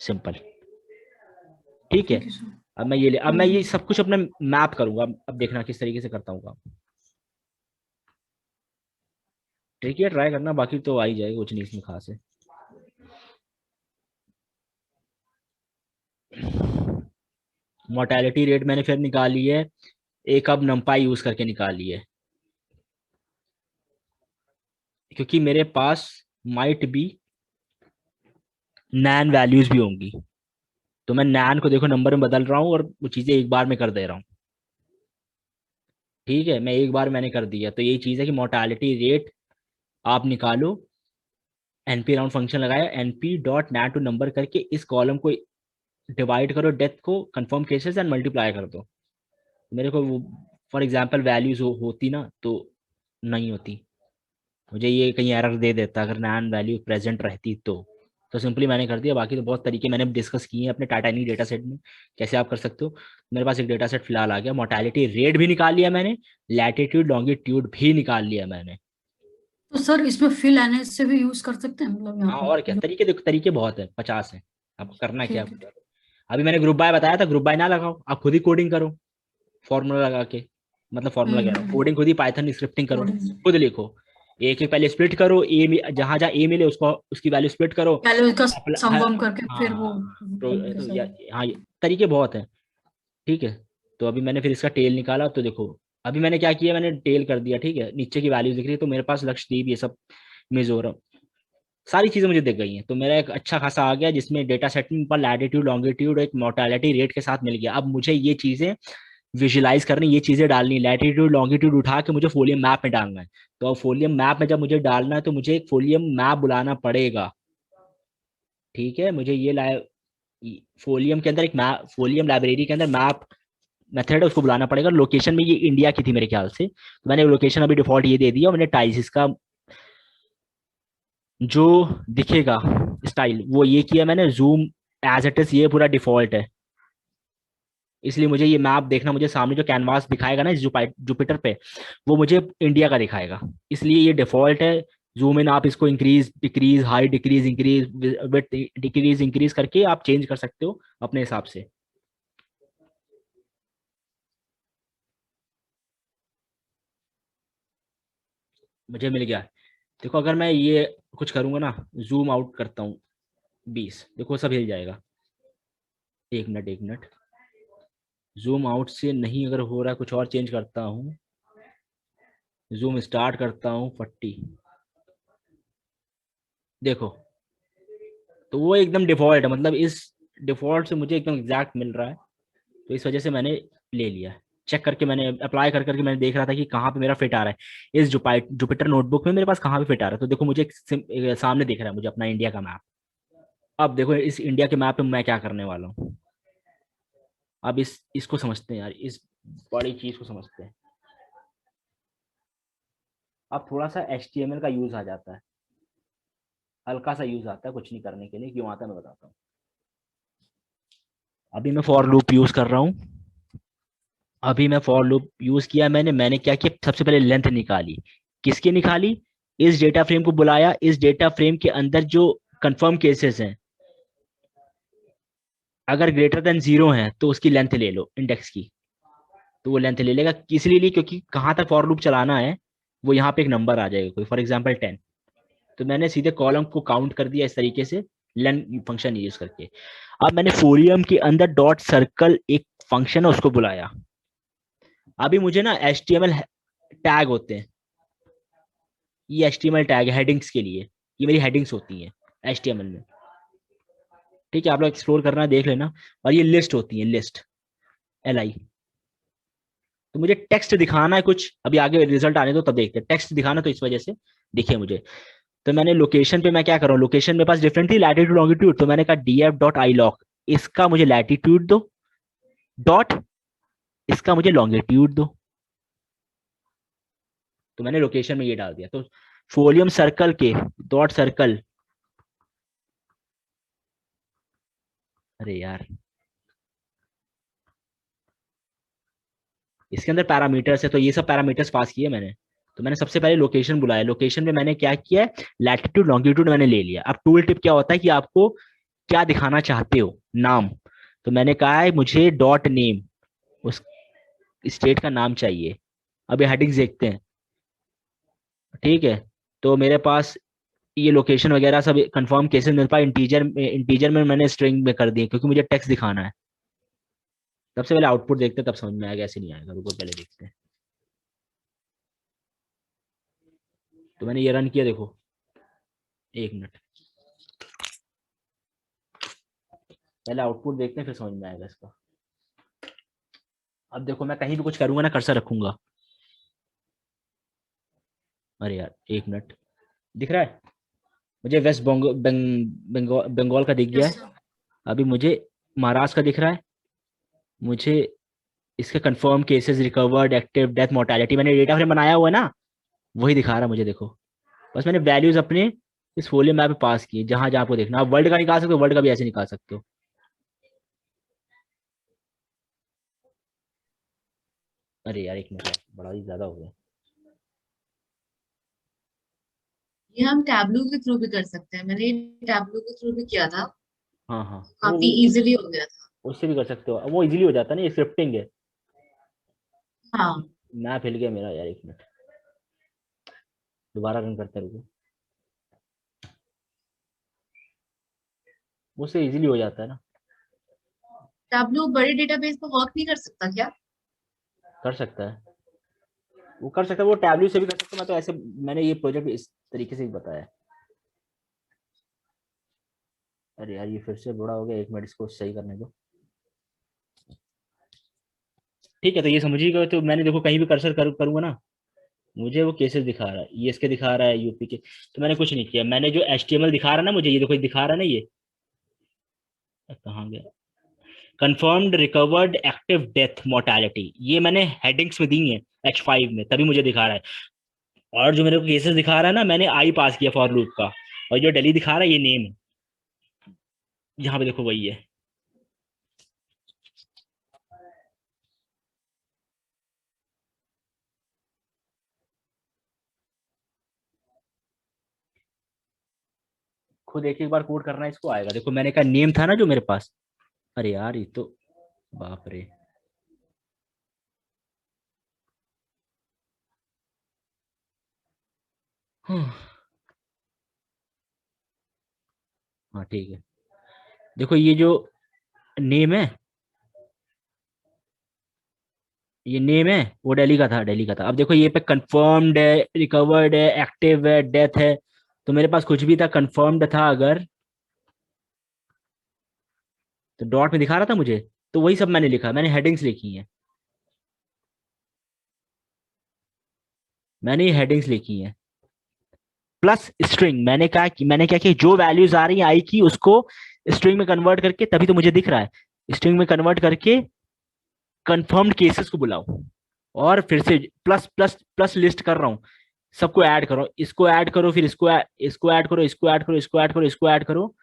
सिंपल। ठीक है। ठीक है सर। अब मैं ये सब कुछ अपना मैप करूंगा। अब देखना किस तरीके से करता हूँ काम। ठीक है, ट्राई करना, बाकी तो आ ही जाएगा, कुछ नहीं इसमें खास है। मोर्टेलिटी रेट मैंने फिर निकाली है, एक अब नंपाई यूज करके निकाली है, क्योंकि मेरे पास माइट बी नैन वैल्यूज भी होंगी। तो मैं नैन को देखो नंबर में बदल रहा हूँ और वो चीजें एक बार में कर दे रहा हूँ। ठीक है, मैं एक बार मैंने कर दिया। तो यही चीज है कि मोर्टेलिटी रेट आप निकालो, एनपी राउंड फंक्शन लगाया, NP dot NaN to number करके इस कॉलम को डिवाइड करो डेथ को कंफर्म केसेस एंड मल्टीप्लाई कर दो। मेरे को वो फॉर एग्जांपल वैल्यूज होती ना तो नहीं होती, मुझे ये कहीं एरर दे देता अगर नैन वैल्यू प्रेजेंट रहती तो सिंपली मैंने कर दिया। बाकी तो बहुत तरीके मैंने डिस्कस किए हैं अपने टाइटैनिक डेटा सेट में, कैसे आप कर सकते हो। मेरे पास एक डेटा सेट फिलहाल आ गया, मोर्टेलिटी रेट भी निकाल लिया मैंने, लैटिट्यूड लॉन्गिट्यूड भी निकाल लिया मैंने। तो सर इसमें फिल एनएस से भी यूज कर सकते हैं, मतलब यहाँ हाँ पे और क्या जो। तरीके, देखो तरीके बहुत है, 50 है, आपको करना क्या ठीक है। है। अभी मैंने ग्रुप बाय बताया था, ग्रुप बाय ना लगाओ, आप खुद ही कोडिंग करो फॉर्मूला लगा के, मतलब फॉर्मूला कह रहा हूँ, कोडिंग खुद ही, पाइथन स्क्रिप्टिंग करो, कोडिंग। खुद लिखो। एक एक पहले स्प्लिट करो, जहां जहां ए मिले उसको उसकी वैल्यू स्प्लिट करो। पहले उसका सम हाँ वम करके फिर वो हाँ, तो कैसा। हाँ ये तरीके बहुत हैं। ठीक है, तो अभी मैंने फिर इसका टेल निकाला। तो देखो अभी मैंने क्या किया, मैंने टेल कर दिया। ठीक है, नीचे की वैल्यूज दिख रही है, तो मेरे पास लक्षद्वीप ये सब, मिजोरम, सारी चीजें मुझे दिख गई हैं। तो मेरा एक अच्छा खासा आ गया, जिसमें डेटा सेट में पर लैटिट्यूड लॉन्गिट्यूड एक मोर्टेलिटी रेट के साथ मिल गया। अब मुझे ये चीजें विजुलाइज करनी, ये चीजें डालनी, लैटिट्यूड लॉन्गिट्यूड उठा के मुझे फोलियम मैप में डालना है। तो अब फोलियम मैप में जब मुझे डालना है तो मुझे एक फोलियम मैप बुलाना पड़ेगा। ठीक है, मुझे फोलियम के अंदर एक मैप, फोलियम लाइब्रेरी के अंदर मैप मेथड है, उसको बुलाना पड़ेगा। लोकेशन में ये इंडिया की थी मेरे ख्याल से, तो मैंने लोकेशन अभी डिफॉल्ट ये दे दिया। मैंने टाइल्स इसका जो दिखेगा स्टाइल वो ये किया मैंने, जूम एज इट इज ये पूरा डिफॉल्ट है। इसलिए मुझे ये मैप देखना, मुझे सामने जो कैनवास दिखाएगा ना जुपिटर पे, वो मुझे इंडिया का दिखाएगा, इसलिए ये डिफॉल्ट है। जूम इन आप इसको increase decrease high decrease increase with decrease increase करके आप चेंज कर सकते हो अपने हिसाब से। मुझे मिल गया। देखो अगर मैं ये कुछ करूंगा ना, जूम आउट करता हूँ 20, देखो सब हिल जाएगा। एक मिनट एक मिनट, जूम आउट से नहीं अगर हो रहा है, कुछ और चेंज करता हूँ, जूम स्टार्ट करता हूँ 40, देखो तो वो एकदम डिफॉल्ट है, मतलब इस डिफॉल्ट से मुझे एकदम एग्जैक्ट मिल रहा है। तो इस वजह से मैंने ले लिया है। चेक करके मैंने अप्लाई कर करके मैंने देख रहा था कि कहाँ पे मेरा फिट आ रहा है, इस जुपिटर नोटबुक में मेरे पास कहाँ पे फिट आ रहा है। तो देखो मुझे एक सामने दिख रहा है मुझे अपना इंडिया का मैप। अब देखो इस इंडिया के मैप पे मैं क्या करने वाला हूँ। अब इसको समझते हैं यार, इस बड़ी चीज को समझते हैं। अब थोड़ा सा HTML का यूज आ जाता है, हल्का सा यूज आता है, कुछ नहीं करने के लिए, क्यों आता है मैं बताता हूँ। अभी मैं फॉर लूप यूज कर रहा हूँ। अभी मैं फॉर लूप यूज किया, मैंने क्या किया, सबसे पहले लेंथ निकाली। किसकी निकाली? इस डेटा फ्रेम को बुलाया, इस डेटा फ्रेम के अंदर जो कंफर्म केसेस हैं, अगर ग्रेटर देन 0 है तो उसकी लेंथ ले लो इंडेक्स की। तो वो लेंथ ले लेगा, इसलिए लिए क्योंकि कहाँ तक फॉर लूप चलाना है, वो यहाँ पे एक नंबर आ जाएगा कोई, फॉर एग्जाम्पल 10। तो मैंने सीधे कॉलम को काउंट कर दिया इस तरीके से, लेन फंक्शन यूज करके। अब मैंने फोरियम के अंदर डॉट सर्कल एक फंक्शन है, उसको बुलाया। अभी मुझे ना HTML टैग होते हैं, ये HTML टैग है हेडिंग्स के लिए, ये मेरी हेडिंग्स होती हैं HTML में। ठीक है, आप लोग एक्सप्लोर करना, देख लेना। और ये लिस्ट होती है, लिस्ट, LI। तो मुझे टेक्स्ट दिखाना है कुछ, अभी आगे रिजल्ट आने दो तब देखते हैं। टेक्स्ट दिखाना तो इस वजह से दिखे मुझे। तो मैंने लोकेशन पे मैं क्या कर रहा हूँ, लोकेशन मेरे पास डिफरेंट थी, लैटिट्यूड लॉन्गिट्यूड। तो मैंने कहा df.ilog, इसका मुझे लैटिट्यूड दो, डॉट इसका मुझे लॉन्गिट्यूड दो। तो मैंने लोकेशन में ये डाल दिया। तो फोलियम सर्कल के डॉट सर्कल, अरे यार इसके अंदर पैरामीटर्स है, तो ये सब पैरामीटर्स पास किए मैंने। तो मैंने सबसे पहले लोकेशन बुलाया, लोकेशन में मैंने क्या किया, लैटिट्यूड लॉन्गिट्यूड मैंने ले लिया। अब टूल टिप क्या होता है कि आपको क्या दिखाना चाहते हो, नाम। तो मैंने कहा है मुझे डॉट नेम, उस स्टेट का नाम चाहिए। अब ये हेडिंग्स देखते हैं, ठीक है। तो मेरे पास ये लोकेशन वगैरह सब कंफर्म केसेस मेरे पास इंटीजर में मैंने स्ट्रिंग में कर दिए, क्योंकि मुझे टेक्स्ट दिखाना है। सबसे पहले आउटपुट देखते हैं, तब समझ में आएगा, ऐसे नहीं आएगा, रुको पहले देखते हैं। तो मैंने ये रन किया, देखो, 1 मिनट, पहले आउटपुट देखते हैं फिर समझ में आएगा इसका। अब देखो मैं कहीं भी कुछ करूंगा ना, कर्सर रखूंगा। अरे यार 1 मिनट, दिख रहा है मुझे वेस्ट बंगाल का दिख गया यस है। सर। अभी मुझे महाराष्ट्र का दिख रहा है। मुझे इसके confirm cases, recovered, active, death, mortality, मैंने डेटा फ्रेम बनाया हुआ है ना, वही दिखा रहा है मुझे, देखो। बस मैंने वैल्यूज अपने इस फोलियो मैप पे पास किए, जहां जहां आपको देखना। आप वर्ल्ड का निकाल सकते हो, वर्ल्ड का भी ऐसे निकाल सकते हो। अरे यार 1 मिनट, बड़ा ही ज्यादा हो गया। ये हम टैबलू के थ्रू भी कर सकते हैं, मैंने टैबलू के थ्रू भी किया था, हाँ हाँ, काफी इजीली हो गया था। उससे भी कर सकते हो, वो इजीली हो जाता है ना, ये स्क्रिप्टिंग है। हाँ। मैप हिल गया मेरा यार, 1 मिनट, दोबारा रन करते रुको। उससे इजीली हो जाता है ना। टैबलू बड़े डेटाबेस पे वर्क नहीं कर सकता क्या? कर सकता है, वो कर सकता है, वो टैबलू से भी कर सकता है। मैं तो ऐसे, मैंने ये प्रोजेक्ट इस तरीके से ही बताया। अरे यार ये फिर से बड़ा हो गया, 1 मिनट, इसको सही करने दो। ठीक है, तो ये समझिए गए। तो मैंने देखो कहीं भी कर्सर करूंगा ना, मुझे वो केसेस दिखा रहा है, ये इसके दिखा रहा है, यूपी के। तो मैंने कुछ नहीं किया, मैंने जो HTML दिखा रहा है ना मुझे, ये देखो, ये दिखा रहा है ना, ये कहाँ गया, confirmed, recovered, active, death, mortality, ये मैंने हेडिंग्स में दी है H5 में, तभी मुझे दिखा रहा है। और जो मेरे को केसेस दिखा रहा है ना, मैंने आई पास किया फॉर लूप का। और जो डेली दिखा रहा है, ये नेम है, यहाँ पे देखो वही है। खुद एक एक बार कोड करना है, इसको आएगा। देखो मैंने कहा नेम था ना जो मेरे पास। अरे यार ये तो, बाप रे। हाँ ठीक है, देखो ये जो नेम है, ये नेम है, वो दिल्ली का था, दिल्ली का था। अब देखो ये पे कंफर्म्ड है, रिकवर्ड है, एक्टिव है, डेथ है। तो मेरे पास कुछ भी था, कंफर्म्ड था अगर, तो डॉट में दिखा रहा था मुझे। तो वही सब मैंने लिखा, मैंने हेडिंग्स लिखी हैं, मैंने ये हेडिंग्स लिखी हैं। Plus string. मैंने क्या किया, जो वैल्यूज आ रही है आई की उसको स्ट्रिंग में कन्वर्ट करके, तभी तो मुझे दिख रहा है, स्ट्रिंग में कन्वर्ट करके कंफर्म्ड केसेस को बुलाओ, और फिर से प्लस प्लस प्लस लिस्ट कर रहा हूँ, सबको ऐड करो, इसको ऐड करो, फिर इसको ऐड करो, इसको ऐड करो, इसको ऐड करो, इसको ऐड करो।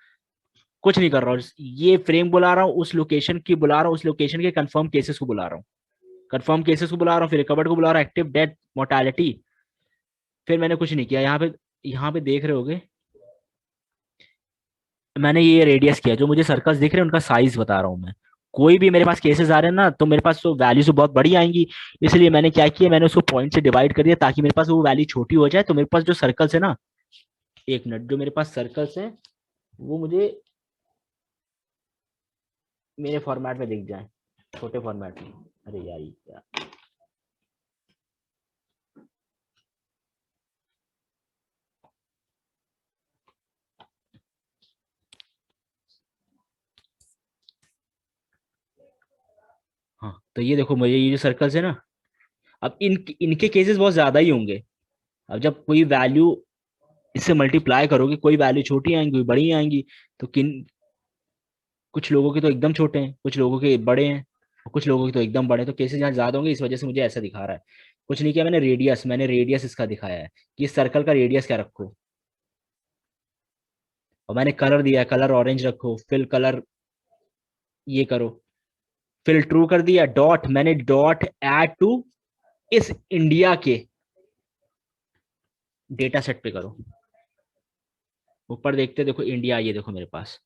कुछ नहीं कर रहा हूँ, ये फ्रेम बुला रहा हूँ, उस लोकेशन की बुला रहा हूँ, उस लोकेशन के कंफर्म केसेस को बुला रहा हूँ, कंफर्म केसेस को बुला रहा हूँ, फिर रिकवर्ड को बुला रहा हूँ, एक्टिव डेथ मोर्टालिटी। फिर मैंने कुछ नहीं किया, यहाँ पे देख रहे होगे, मैंने ये रेडियस किया, जो मुझे सर्कल्स दिख रहे हैं उनका साइज बता रहा हूँ मैं। कोई भी मेरे पास केसेस आ रहे हैं ना, तो मेरे पास तो वैल्यूज तो बहुत बड़ी आएंगी, इसलिए मैंने क्या किया, मैंने उसको पॉइंट से डिवाइड कर दिया, ताकि मेरे पास वो वैल्यू छोटी हो जाए, तो मेरे पास जो सर्कल्स है ना, एक मिनट, जो मेरे पास सर्कल्स हैं वो मुझे मेरे फॉर्मेट में दिख जाए, छोटे फॉर्मेट में। अरे यार ये क्या, हाँ तो ये देखो, मुझे ये जो सर्कल्स है ना, अब इनके केसेस बहुत ज्यादा ही होंगे। अब जब कोई वैल्यू इससे मल्टीप्लाई करोगे, कोई वैल्यू छोटी आएंगी, कोई बड़ी आएंगी, तो कुछ लोगों के तो एकदम छोटे हैं, कुछ लोगों के बड़े हैं, और कुछ लोगों के तो एकदम बड़े हैं, तो केसेस यहाँ ज्यादा होंगे, इस वजह से मुझे ऐसा दिखा रहा है। कुछ नहीं किया मैंने रेडियस इसका दिखाया है कि इस सर्कल का रेडियस क्या रखो, और मैंने कलर दिया, कलर ऑरेंज रखो, फिल कलर ये करो, फिल ट्रू कर दिया, डॉट मैंने डॉट ऐड टू इस इंडिया के डेटा सेट पे करो। ऊपर देखते देखो इंडिया, ये देखो मेरे पास,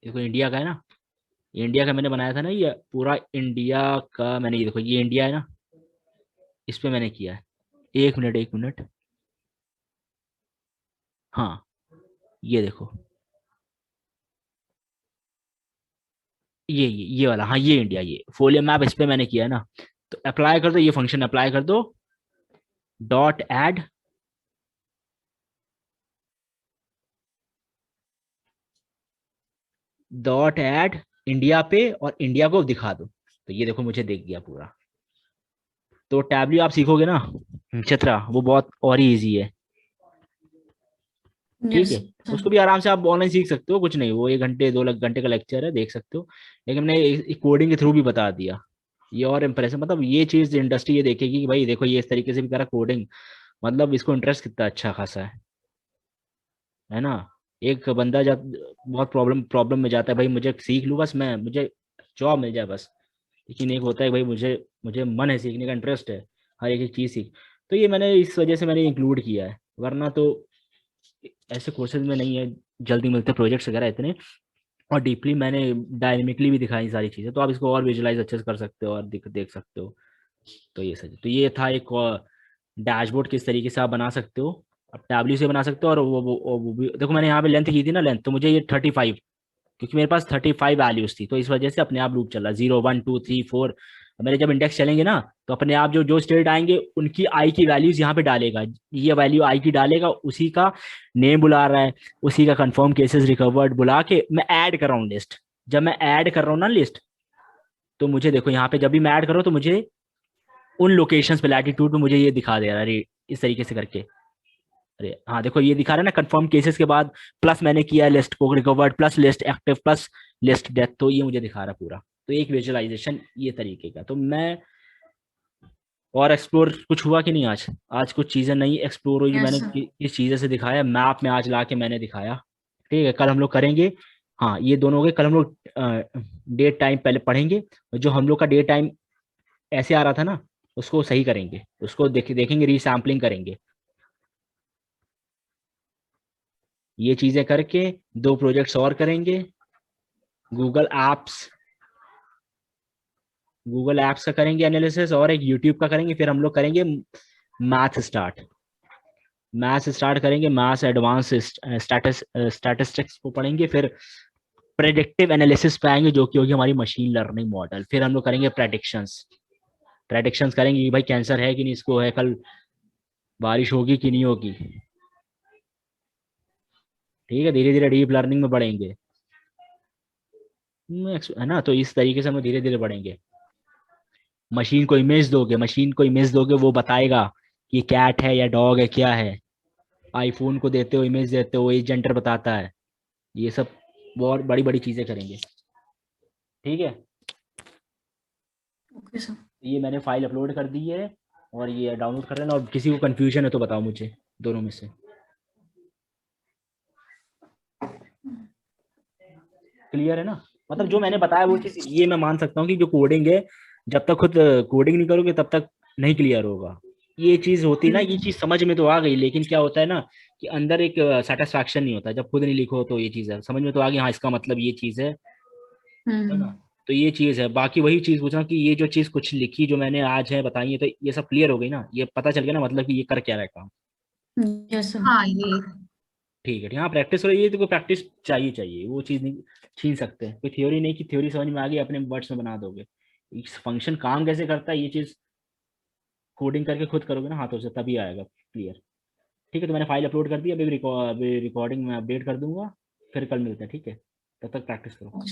देखो इंडिया का है ना, इंडिया का मैंने बनाया था ना, ये पूरा इंडिया का मैंने, ये देखो ये इंडिया है ना, इस पे मैंने किया है। एक मिनट, एक मिनट, हाँ ये देखो, ये वाला, हाँ ये इंडिया, ये फोलियो मैप इस पे मैंने किया है ना। तो अप्लाई कर दो, ये फंक्शन अप्लाई कर दो, डॉट ऐड इंडिया पे, और इंडिया को दिखा दो, तो ये देखो मुझे दिख गया पूरा। तो टैबल्यू आप सीखोगे ना चित्रा, वो बहुत और ही ईजी है, ठीक यस है। सर। उसको भी आराम से आप ऑनलाइन सीख सकते हो, कुछ नहीं, वो 1 घंटे 2 घंटे का लेक्चर है, देख सकते हो। लेकिन मैंने कोडिंग के थ्रू भी बता दिया, ये और इम्प्रेसिव, मतलब ये चीज इंडस्ट्री ये देखेगी कि भाई देखो ये इस तरीके से भी करा कोडिंग, मतलब इसको इंटरेस्ट कितना अच्छा खासा है ना। एक बंदा जब बहुत प्रॉब्लम प्रॉब्लम में जाता है, भाई मुझे सीख लूँ बस, मैं मुझे जॉब मिल जाए बस। लेकिन एक होता है भाई मुझे मुझे मन है सीखने का, इंटरेस्ट है, हर एक एक चीज़ सीख। तो ये मैंने इस वजह से मैंने इंक्लूड किया है, वरना तो ऐसे कोर्सेज में नहीं है, जल्दी मिलते प्रोजेक्ट्स वगैरह इतने। और डीपली मैंने डायनेमिकली भी दिखाई सारी चीज़ें, तो आप इसको और विजुलाइज अच्छे से कर सकते हो और देख सकते हो। तो ये सही, तो ये था एक डैशबोर्ड किस तरीके से आप बना सकते हो, आप टैबली से बना सकते हो। और वो भी देखो, मैंने यहाँ पे लेंथ की थी ना, लेंथ तो मुझे ये 35, क्योंकि मेरे पास 35 वैल्यूज थी, तो इस वजह से अपने आप लूप चल रहा, 0 1 2 3 4। मेरे जब इंडेक्स चलेंगे ना, तो अपने आप जो जो स्टेट आएंगे उनकी आई की वैल्यूज यहाँ पे डालेगा, ये वैल्यू आई की डालेगा, उसी का नेम बुला रहा है, उसी का कंफर्म केसेस रिकवर्ड बुला के मैं ऐड कर रहा हूँ लिस्ट। जब मैं ऐड कर रहा हूँ ना लिस्ट, तो मुझे देखो यहाँ पे जब भी मैं ऐड कर रहा हूँ, तो मुझे उन लोकेशंस पे लैटिट्यूड में मुझे ये दिखा दे रहा है, अरे इस तरीके से करके। अरे हाँ देखो ये दिखा रहा है ना, कंफर्म केसेस के बाद प्लस मैंने किया लिस्ट को recovered, plus list active, plus list death, तो ये मुझे दिखा रहा है पूरा। तो एक विजुअलाइजेशन ये तरीके का। तो मैं और एक्सप्लोर कुछ हुआ कि नहीं, आज आज कुछ चीजें नई एक्सप्लोर हुई, यस मैंने सर। किस चीजें से दिखाया, मैप में आज ला के मैंने दिखाया। ठीक है, कल हम लोग करेंगे। हाँ ये दोनों हो गए, कल हम लोग डेट टाइम पहले पढ़ेंगे, जो हम लोग का डेट टाइम ऐसे आ रहा था ना, उसको सही करेंगे, उसको देखेंगे, रीसैम्पलिंग करेंगे, ये चीजें करके 2 प्रोजेक्ट्स और करेंगे। गूगल एप्स गूगल एप्स का करेंगे एनालिसिस, और एक यूट्यूब का करेंगे, फिर हम लोग करेंगे मैथ स्टार्ट मैथ स्टार्ट करेंगे, मैथ्स एडवांस स्टैटिस्टिक्स को पढ़ेंगे, फिर प्रेडिक्टिव एनालिसिस पे आएंगे, जो कि होगी हमारी मशीन लर्निंग मॉडल। फिर हम लोग करेंगे प्रेडिक्शंस प्रेडिक्शंस करेंगे कि भाई कैंसर है कि नहीं, इसको है, कल बारिश होगी कि नहीं होगी। ठीक है, धीरे धीरे डीप लर्निंग में बढ़ेंगे, है ना। तो इस तरीके से हम धीरे धीरे बढ़ेंगे। मशीन को इमेज दोगे वो बताएगा ये कैट है या डॉग है क्या है, आईफोन को देते हो इमेज देते हो, ये जेंडर बताता है, ये सब बहुत बड़ी बड़ी चीजें करेंगे। ठीक है, ओके सर। ये मैंने फाइल अपलोड कर दी है और ये डाउनलोड कर लेना, और किसी को कंफ्यूजन है तो बताओ मुझे दोनों में से। क्लियर है ना, मतलब जो मैंने बताया वो चीज ये मैं मान सकता हूँ कि जो कोडिंग है जब तक खुद कोडिंग नहीं करोगे तब तक नहीं क्लियर होगा। ये चीज होती है ना, ये चीज समझ में तो आ गई, लेकिन क्या होता है ना कि अंदर एक सेटिस्फैक्शन नहीं होता जब खुद नहीं लिखो, तो ये चीज है समझ में तो आ गई, हाँ इसका मतलब ये चीज है ना। तो ये चीज है, बाकी वही चीज पूछा कि ये जो चीज कुछ लिखी जो मैंने आज है बताई है, तो ये सब क्लियर हो गई ना, ये पता चल गया ना मतलब कि ये कर क्या रहा है काम। Yes sir. हाँ ये ठीक है, हाँ प्रैक्टिस हो रही है, तो कोई प्रैक्टिस चाहिए चाहिए, वो चीज़ नहीं छीन सकते, कोई थ्योरी नहीं कि थ्योरी समझ में आ गई अपने वर्ड्स में बना दोगे। फंक्शन काम कैसे करता है ये चीज़ कोडिंग करके खुद करोगे ना हाथों से तभी आएगा क्लियर। ठीक है, तो मैंने फाइल अपलोड कर दी, अभी रिकॉर्डिंग में अपडेट कर दूंगा, फिर कल मिलते हैं, ठीक है, तब तक प्रैक्टिस करो।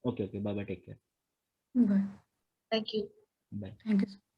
Okay okay, bye bye, take care, bye. Thank you. Bye. Thank you.